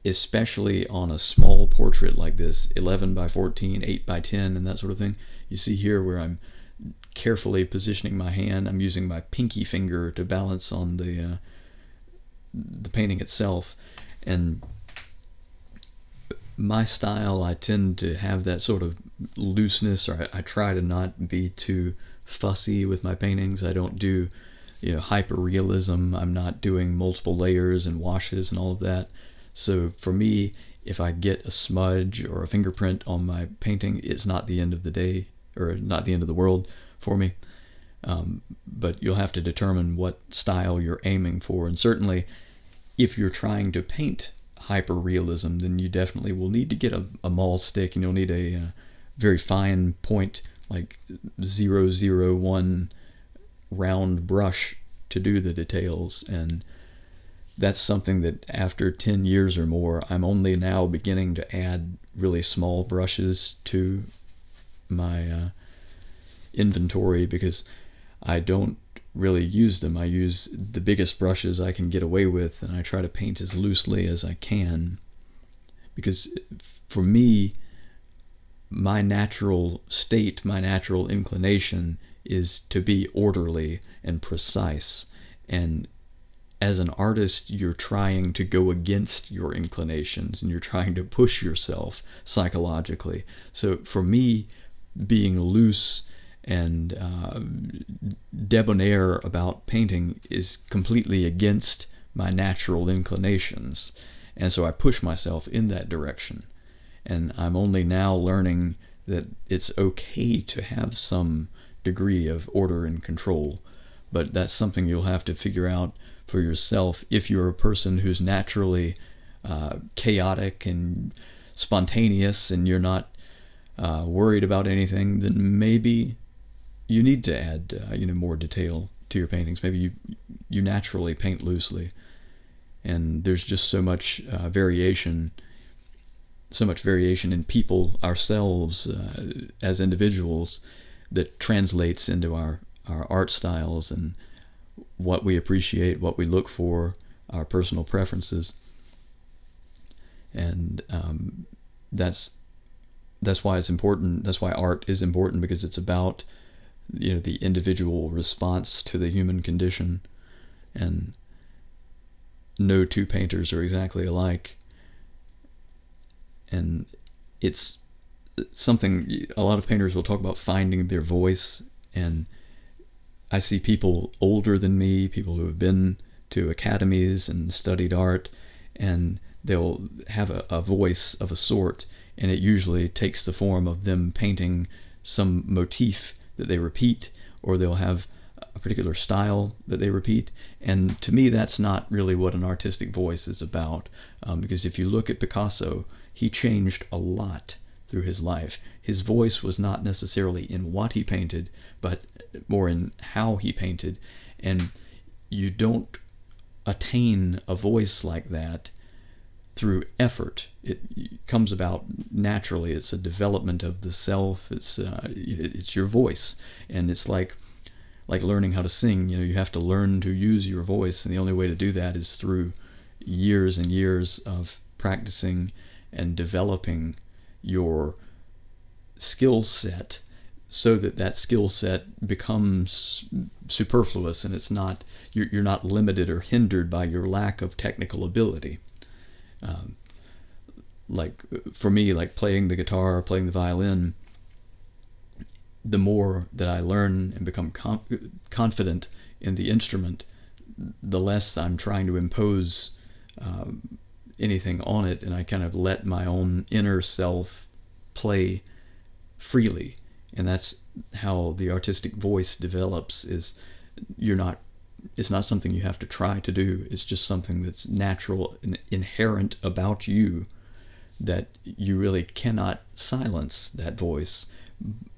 especially on a small portrait like this, 11 by 14, 8 by 10, and that sort of thing. You see here where I'm carefully positioning my hand. I'm using my pinky finger to balance on the painting itself. And my style, I tend to have that sort of looseness, or I try to not be too fussy with my paintings. I don't do hyper realism. I'm not doing multiple layers and washes and all of that. So for me, if I get a smudge or a fingerprint on my painting, it's not the end of the day, or not the end of the world for me. But you'll have to determine what style you're aiming for. And certainly if you're trying to paint hyper realism, then you definitely will need to get a maul stick, and you'll need a very fine point, like 001 round brush to do the details. And that's something that after 10 years or more, I'm only now beginning to add really small brushes to my inventory, because I don't really use them. I use the biggest brushes I can get away with, and I try to paint as loosely as I can, because for me, my natural state, my natural inclination is to be orderly and precise. And as an artist, you're trying to go against your inclinations, and you're trying to push yourself psychologically. So for me, being loose and debonair about painting is completely against my natural inclinations. And so I push myself in that direction. And I'm only now learning that it's okay to have some degree of order and control. But that's something you'll have to figure out for yourself. If you're a person who's naturally chaotic and spontaneous, and you're not worried about anything, then maybe you need to add more detail to your paintings. Maybe you naturally paint loosely, and there's just so much variation in people, ourselves, as individuals, that translates into our art styles and what we appreciate, what we look for, our personal preferences. And that's why it's important. That's why art is important, because it's about the individual response to the human condition. And no two painters are exactly alike. And it's something a lot of painters will talk about, finding their voice. And I see people older than me, people who have been to academies and studied art, and they'll have a voice of a sort, and it usually takes the form of them painting some motif that they repeat, or they'll have a particular style that they repeat. And to me, that's not really what an artistic voice is about, because if you look at Picasso, he changed a lot through his life. His voice was not necessarily in what he painted, but more in how he painted. And you don't attain a voice like that through effort. It comes about naturally. It's a development of the self. It's your voice, and it's like learning how to sing. You have to learn to use your voice, and the only way to do that is through years and years of practicing and developing your skill set, so that skill set becomes superfluous, and you're not limited or hindered by your lack of technical ability. Like for me, like playing the guitar or playing the violin, the more that I learn and become confident in the instrument, the less I'm trying to impose anything on it, and I kind of let my own inner self play freely. And that's how the artistic voice develops. It's not something you have to try to do. It's just something that's natural and inherent about you, that you really cannot silence that voice.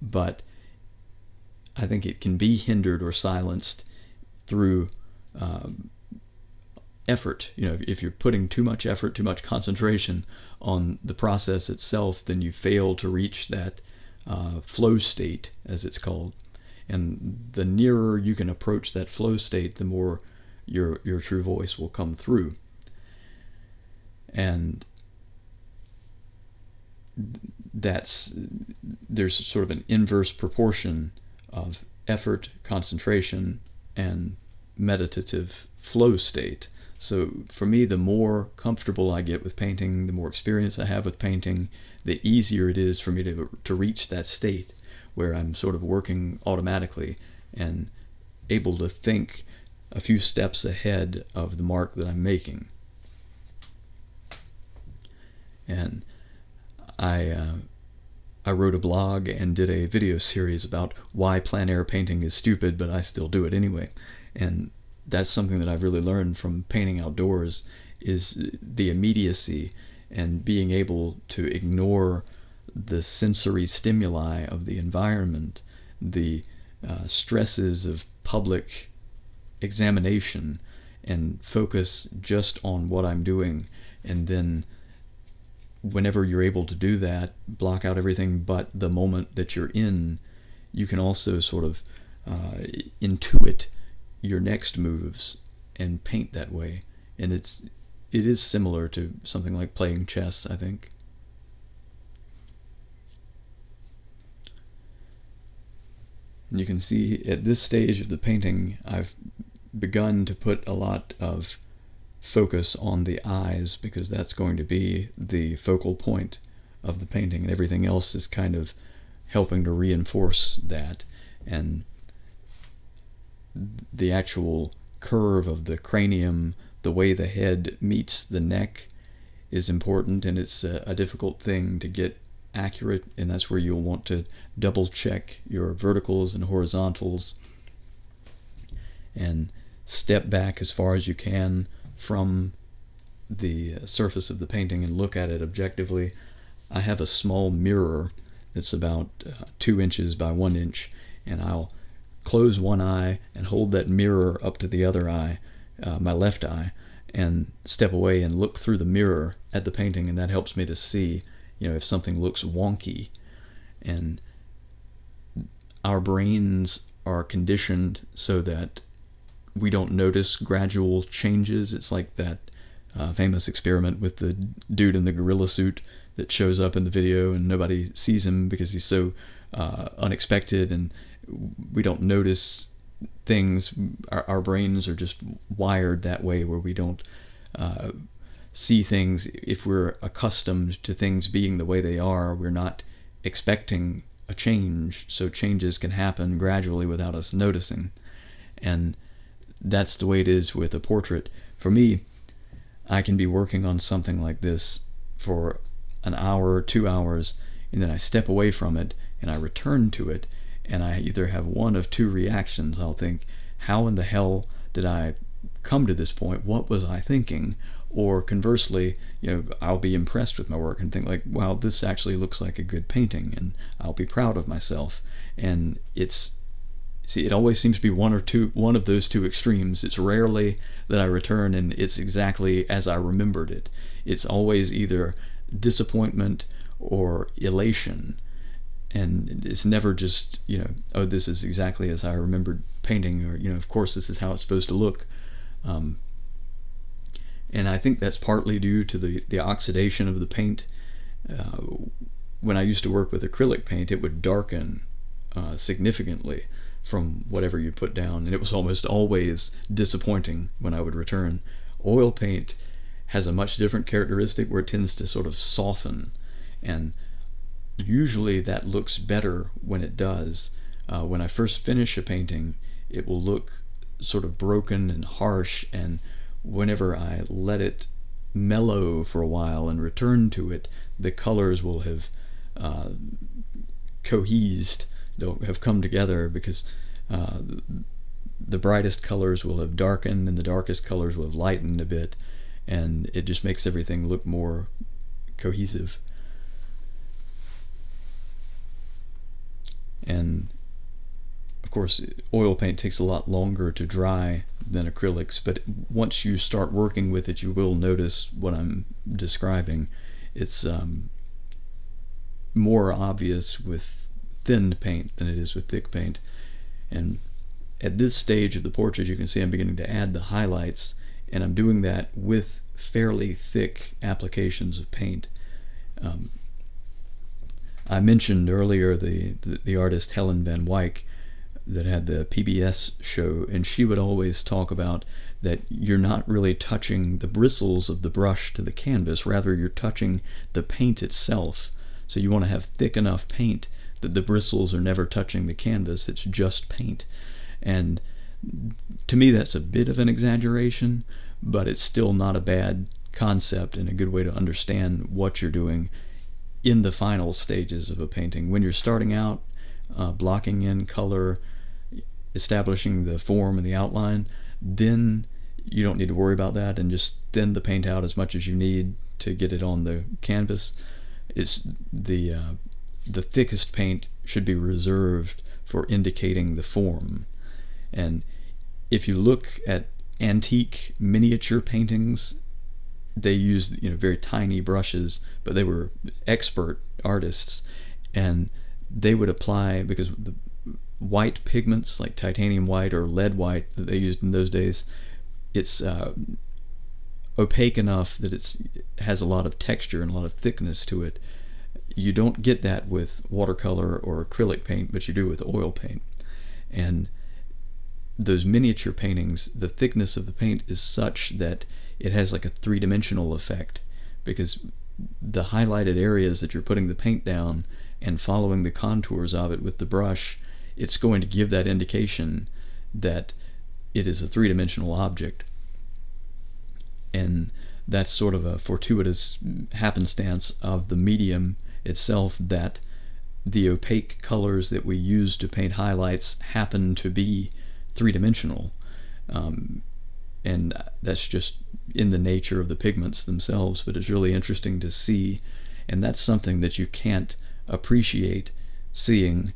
But I think it can be hindered or silenced through effort. If you're putting too much effort, too much concentration on the process itself, then you fail to reach that flow state, as it's called. And the nearer you can approach that flow state, the more your true voice will come through. And there's sort of an inverse proportion of effort, concentration, and meditative flow state. So for me, the more comfortable I get with painting, the more experience I have with painting, the easier it is for me to reach that state where I'm sort of working automatically and able to think a few steps ahead of the mark that I'm making. And I wrote a blog and did a video series about why plein air painting is stupid, but I still do it anyway. And that's something that I've really learned from painting outdoors, is the immediacy and being able to ignore the sensory stimuli of the environment, the stresses of public examination, and focus just on what I'm doing. And then whenever you're able to do that, block out everything but the moment that you're in, you can also sort of intuit your next moves and paint that way. And it is similar to something like playing chess, I think. And you can see at this stage of the painting, I've begun to put a lot of focus on the eyes, because that's going to be the focal point of the painting, and everything else is kind of helping to reinforce that. And the actual curve of the cranium, the way the head meets the neck, is important, and it's a difficult thing to get accurate, and that's where you'll want to double check your verticals and horizontals and step back as far as you can from the surface of the painting and look at it objectively. I have a small mirror that's about 2 inches by 1 inch, and I'll close one eye and hold that mirror up to the other eye, my left eye, and step away and look through the mirror at the painting, and that helps me to see, if something looks wonky. And our brains are conditioned so that we don't notice gradual changes. It's like that famous experiment with the dude in the gorilla suit that shows up in the video and nobody sees him because he's so unexpected, and we don't notice things. Our brains are just wired that way, where we don't see things. If we're accustomed to things being the way they are, we're not expecting a change, so changes can happen gradually without us noticing. And that's the way it is with a portrait. For me, I can be working on something like this for an hour or 2 hours, and then I step away from it and I return to it, and I either have one of two reactions. I'll think, how in the hell did I come to this point? What was I thinking? Or conversely, I'll be impressed with my work and think like, wow, this actually looks like a good painting, and I'll be proud of myself. And it always seems to be one of those two extremes. It's rarely that I return and it's exactly as I remembered it. It's always either disappointment or elation, and it's never just oh, this is exactly as I remembered painting, or of course this is how it's supposed to look. And I think that's partly due to the oxidation of the paint. When I used to work with acrylic paint, it would darken significantly from whatever you put down, and it was almost always disappointing when I would return. Oil paint has a much different characteristic where it tends to sort of soften, and usually that looks better when it does. When I first finish a painting, it will look sort of broken and harsh, and whenever I let it mellow for a while and return to it, the colors will have cohesed. They'll have come together, because the brightest colors will have darkened and the darkest colors will have lightened a bit, and it just makes everything look more cohesive. And of course, oil paint takes a lot longer to dry than acrylics, but once you start working with it, you will notice what I'm describing. It's more obvious with thin paint than it is with thick paint. And at this stage of the portrait, you can see I'm beginning to add the highlights, and I'm doing that with fairly thick applications of paint. I mentioned earlier the artist Helen Van Wyck that had the PBS show, and she would always talk about that you're not really touching the bristles of the brush to the canvas, rather you're touching the paint itself. So you want to have thick enough paint that the bristles are never touching the canvas, it's just paint. And to me that's a bit of an exaggeration, but it's still not a bad concept and a good way to understand what you're doing in the final stages of a painting. When you're starting out, blocking in color, establishing the form and the outline, then you don't need to worry about that, and just thin the paint out as much as you need to get it on the canvas. It's the thickest paint should be reserved for indicating the form. And if you look at antique miniature paintings, they used very tiny brushes, but they were expert artists, and they would apply, because white pigments like titanium white or lead white that they used in those days, it's opaque enough that it has a lot of texture and a lot of thickness to it. You don't get that with watercolor or acrylic paint, but you do with oil paint. And those miniature paintings, the thickness of the paint is such that it has like a three-dimensional effect, because the highlighted areas that you're putting the paint down and following the contours of it with the brush, it's going to give that indication that it is a three-dimensional object. And that's sort of a fortuitous happenstance of the medium itself, that the opaque colors that we use to paint highlights happen to be three-dimensional. And that's just in the nature of the pigments themselves, but it's really interesting to see, and that's something that you can't appreciate seeing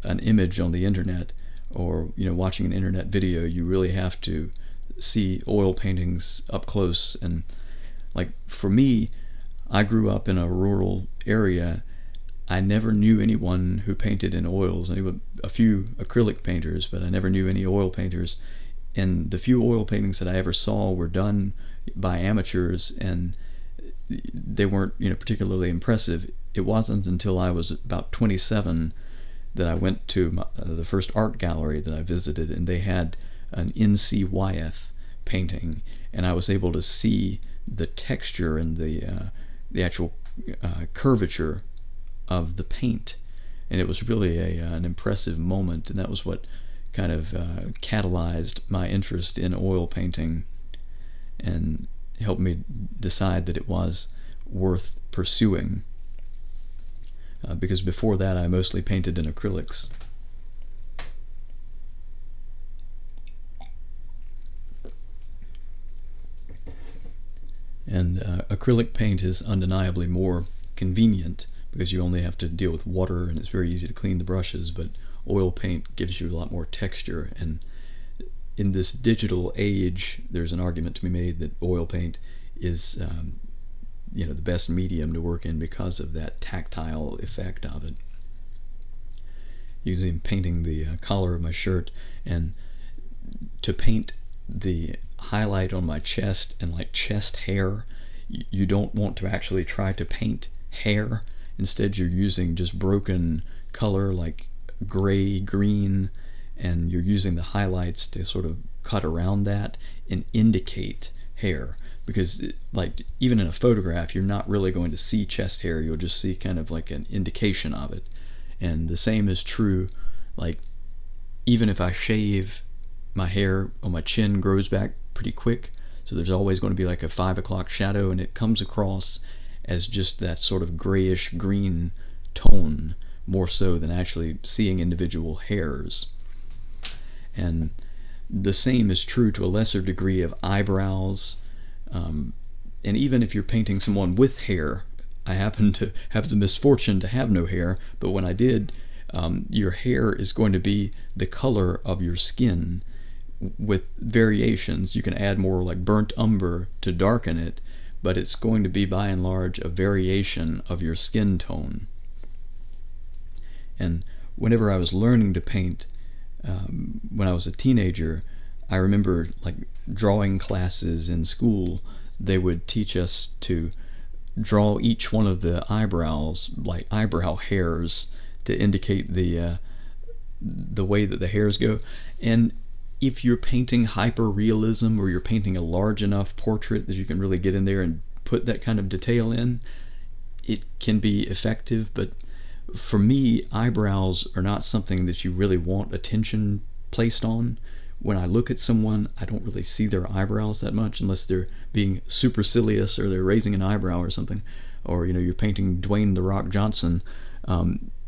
an image on the internet, or watching an internet video. You really have to see oil paintings up close. And like for me, I grew up in a rural area. I never knew anyone who painted in oils. I knew a few acrylic painters, but I never knew any oil painters. And the few oil paintings that I ever saw were done by amateurs, and they weren't particularly impressive. It wasn't until I was about 27 that I went to the first art gallery that I visited, and they had an N.C. Wyeth painting, and I was able to see the texture and the actual curvature of the paint, and it was really an impressive moment. And that was what kind of catalyzed my interest in oil painting and helped me decide that it was worth pursuing, because before that I mostly painted in acrylics. And acrylic paint is undeniably more convenient because you only have to deal with water, and it's very easy to clean the brushes, but oil paint gives you a lot more texture. And in this digital age, there's an argument to be made that oil paint is the best medium to work in because of that tactile effect of it. Using painting the collar of my shirt, and to paint the highlight on my chest and like chest hair, you don't want to actually try to paint hair. Instead, you're using just broken color like gray, green, and you're using the highlights to sort of cut around that and indicate hair. Because like even in a photograph, you're not really going to see chest hair, you'll just see kind of like an indication of it. And the same is true, like even if I shave, my hair on my chin grows back pretty quick, so there's always going to be like a 5 o'clock shadow, and it comes across as just that sort of grayish green tone, more so than actually seeing individual hairs. And the same is true to a lesser degree of eyebrows, and even if you're painting someone with hair. I happen to have the misfortune to have no hair, but when I did, your hair is going to be the color of your skin with variations. You can add more like burnt umber to darken it, but it's going to be by and large a variation of your skin tone. And whenever I was learning to paint, when I was a teenager, I remember like drawing classes in school. They would teach us to draw each one of the eyebrows like eyebrow hairs to indicate the way that the hairs go. And if you're painting hyper-realism, or you're painting a large enough portrait that you can really get in there and put that kind of detail in, it can be effective. But for me, eyebrows are not something that you really want attention placed on. When I look at someone, I don't really see their eyebrows that much, unless they're being supercilious or they're raising an eyebrow or something. Or you're painting Dwayne "The Rock" Johnson.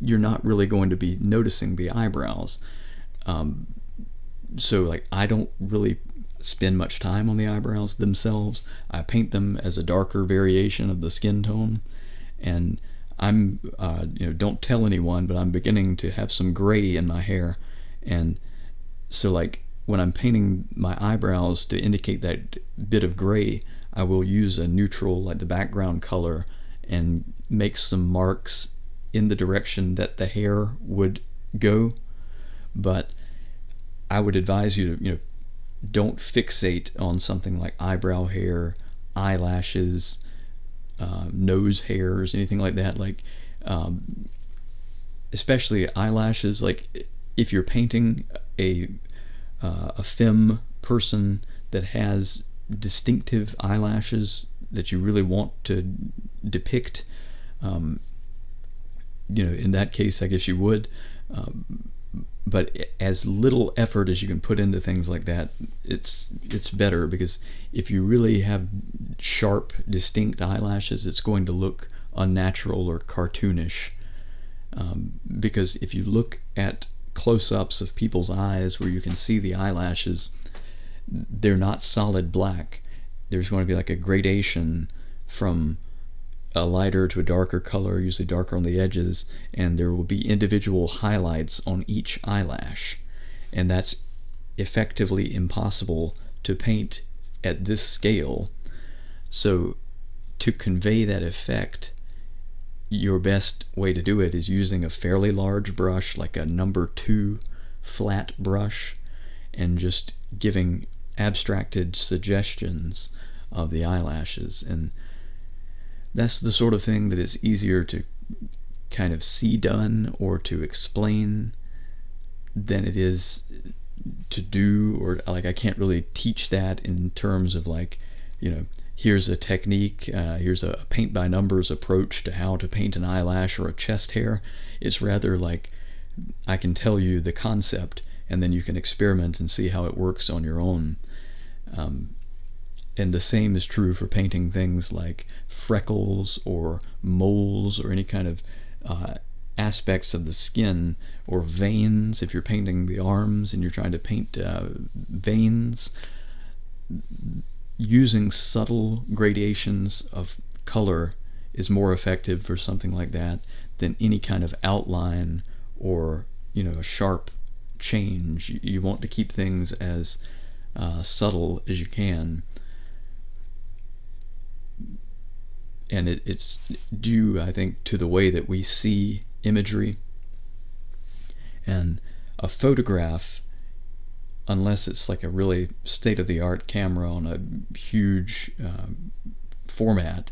You're not really going to be noticing the eyebrows. So like I don't really spend much time on the eyebrows themselves. I paint them as a darker variation of the skin tone, and I'm don't tell anyone, but I'm beginning to have some gray in my hair. And so like when I'm painting my eyebrows to indicate that bit of gray, I will use a neutral, like the background color, and make some marks in the direction that the hair would go. but I would advise you to, don't fixate on something like eyebrow hair, eyelashes, nose hairs, anything like that. Like, especially eyelashes. Like, if you're painting a femme person that has distinctive eyelashes that you really want to depict, in that case, I guess you would. But as little effort as you can put into things like that, it's better, because if you really have sharp, distinct eyelashes, it's going to look unnatural or cartoonish. Because if you look at close-ups of people's eyes where you can see the eyelashes, they're not solid black. There's going to be like a gradation from a lighter to a darker color, usually darker on the edges, and there will be individual highlights on each eyelash. And that's effectively impossible to paint at this scale. So to convey that effect, your best way to do it is using a fairly large brush, like a number 2 flat brush, and just giving abstracted suggestions of the eyelashes. And that's the sort of thing that is easier to kind of see done or to explain than it is to do. Or like, I can't really teach that in terms of like, here's a technique, here's a paint by numbers approach to how to paint an eyelash or a chest hair. It's rather like, I can tell you the concept, and then you can experiment and see how it works on your own. And the same is true for painting things like freckles or moles or any kind of aspects of the skin, or veins. If you're painting the arms and you're trying to paint veins, using subtle gradations of color is more effective for something like that than any kind of outline or a sharp change. You want to keep things as subtle as you can. And it's due, I think, to the way that we see imagery. And a photograph, unless it's like a really state-of-the-art camera on a huge format,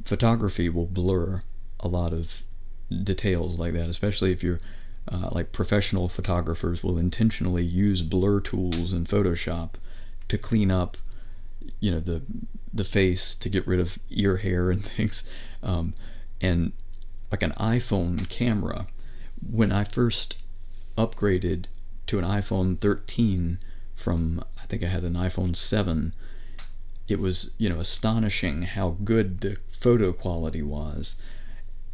photography will blur a lot of details like that, especially if you're like professional photographers will intentionally use blur tools in Photoshop to clean up the face, to get rid of ear hair and things. And like an iPhone camera, when I first upgraded to an iPhone 13 from, I think I had an iPhone 7, it was astonishing how good the photo quality was.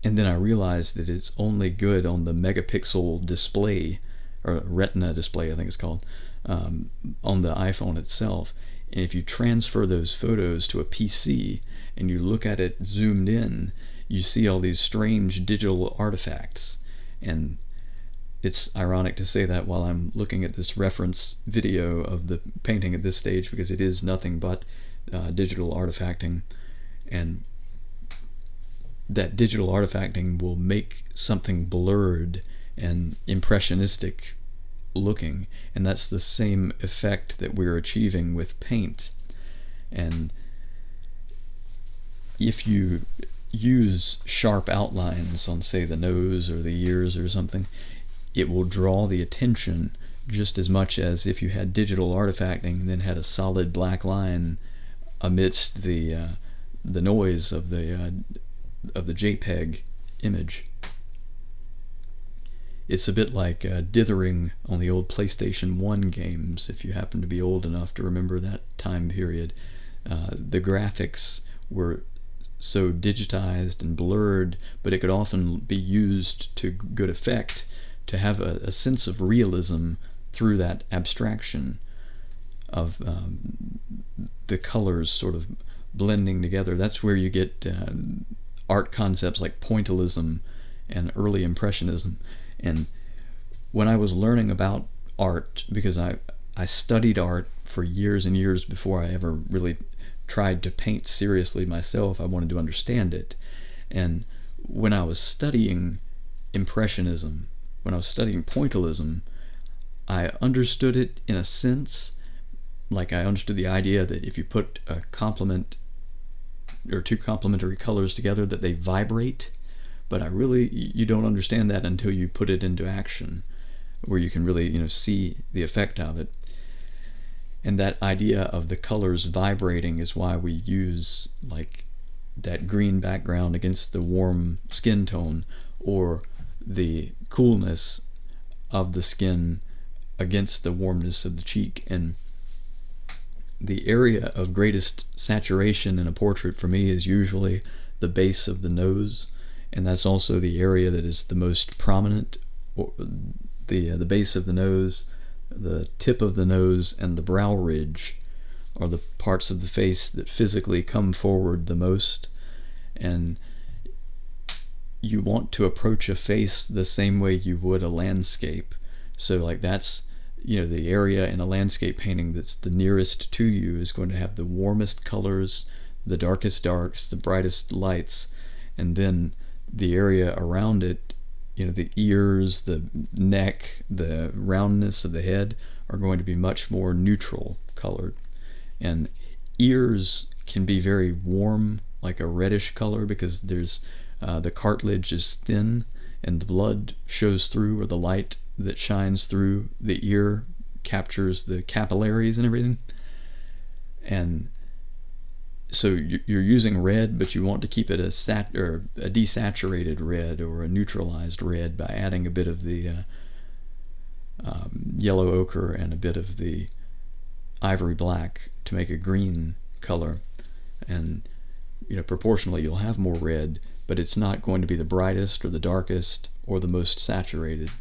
And then I realized that it's only good on the megapixel display, or retina display I think it's called, on the iPhone itself. And if you transfer those photos to a PC and you look at it zoomed in, you see all these strange digital artifacts. And it's ironic to say that while I'm looking at this reference video of the painting at this stage, because it is nothing but digital artifacting. And that digital artifacting will make something blurred and impressionistic looking, and that's the same effect that we're achieving with paint. And if you use sharp outlines on, say, the nose or the ears or something, it will draw the attention just as much as if you had digital artifacting and then had a solid black line amidst the noise of the JPEG image. It's a bit like dithering on the old PlayStation 1 games, if you happen to be old enough to remember that time period. The graphics were so digitized and blurred, but it could often be used to good effect to have a sense of realism through that abstraction of the colors sort of blending together. That's where you get art concepts like pointillism and early impressionism. And when I was learning about art, because I studied art for years and years before I ever really tried to paint seriously myself, I wanted to understand it. And when I was studying Impressionism when I was studying pointillism, I understood it in a sense, like I understood the idea that if you put a complement or two complementary colors together that they vibrate, but you don't understand that until you put it into action, where you can really see the effect of it. And that idea of the colors vibrating is why we use like that green background against the warm skin tone, or the coolness of the skin against the warmness of the cheek. And the area of greatest saturation in a portrait for me is usually the base of the nose, and that's also the area that is the most prominent. The base of the nose, the tip of the nose, and the brow ridge are the parts of the face that physically come forward the most. And you want to approach a face the same way you would a landscape. So like that's the area in a landscape painting that's the nearest to you is going to have the warmest colors, the darkest darks, the brightest lights, and then the area around it, the ears, the neck, the roundness of the head are going to be much more neutral colored. And ears can be very warm, like a reddish color, because there's the cartilage is thin and the blood shows through, or the light that shines through the ear captures the capillaries and everything. And so you're using red, but you want to keep it a desaturated red or a neutralized red by adding a bit of the yellow ochre and a bit of the ivory black to make a green color. And proportionally you'll have more red, but it's not going to be the brightest or the darkest or the most saturated.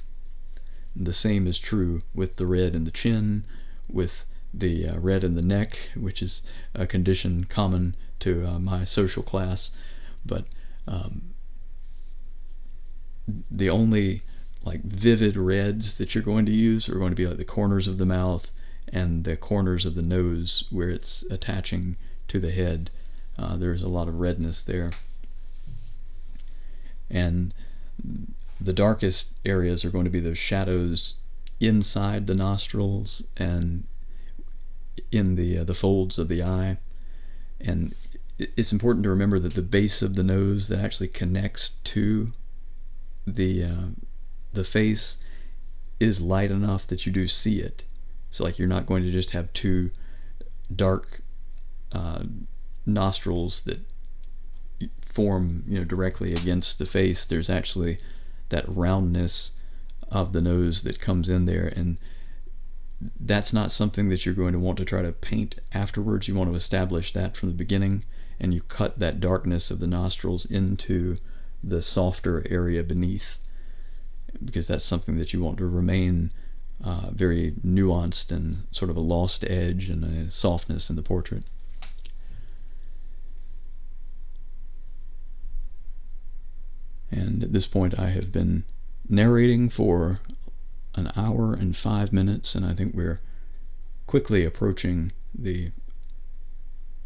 The same is true with the red in the chin, with the red in the neck, which is a condition common to my social class. But the only like vivid reds that you're going to use are going to be like the corners of the mouth and the corners of the nose where it's attaching to the head. There's a lot of redness there. And the darkest areas are going to be those shadows inside the nostrils and in the folds of the eye. And it's important to remember that the base of the nose that actually connects to the face is light enough that you do see it. So like you're not going to just have two dark nostrils that form directly against the face. There's actually that roundness of the nose that comes in there, and that's not something that you're going to want to try to paint afterwards. You want to establish that from the beginning, and you cut that darkness of the nostrils into the softer area beneath, because that's something that you want to remain very nuanced and sort of a lost edge and a softness in the portrait. And at this point I have been narrating for an hour and 5 minutes, and I think we're quickly approaching the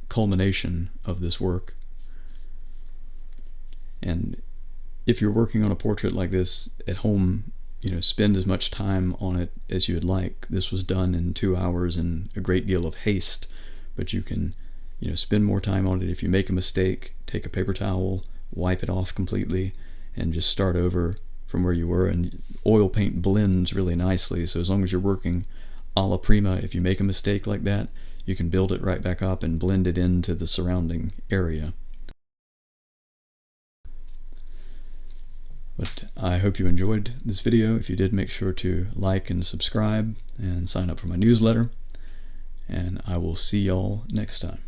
culmination of this work. And if you're working on a portrait like this at home, spend as much time on it as you would like. This was done in 2 hours in a great deal of haste, but you can spend more time on it. If you make a mistake, take a paper towel, wipe it off completely, and just start over from where you were. And oil paint blends really nicely, so as long as you're working alla prima, if you make a mistake like that, you can build it right back up and blend it into the surrounding area. But I hope you enjoyed this video. If you did, make sure to like and subscribe and sign up for my newsletter, and I will see y'all next time.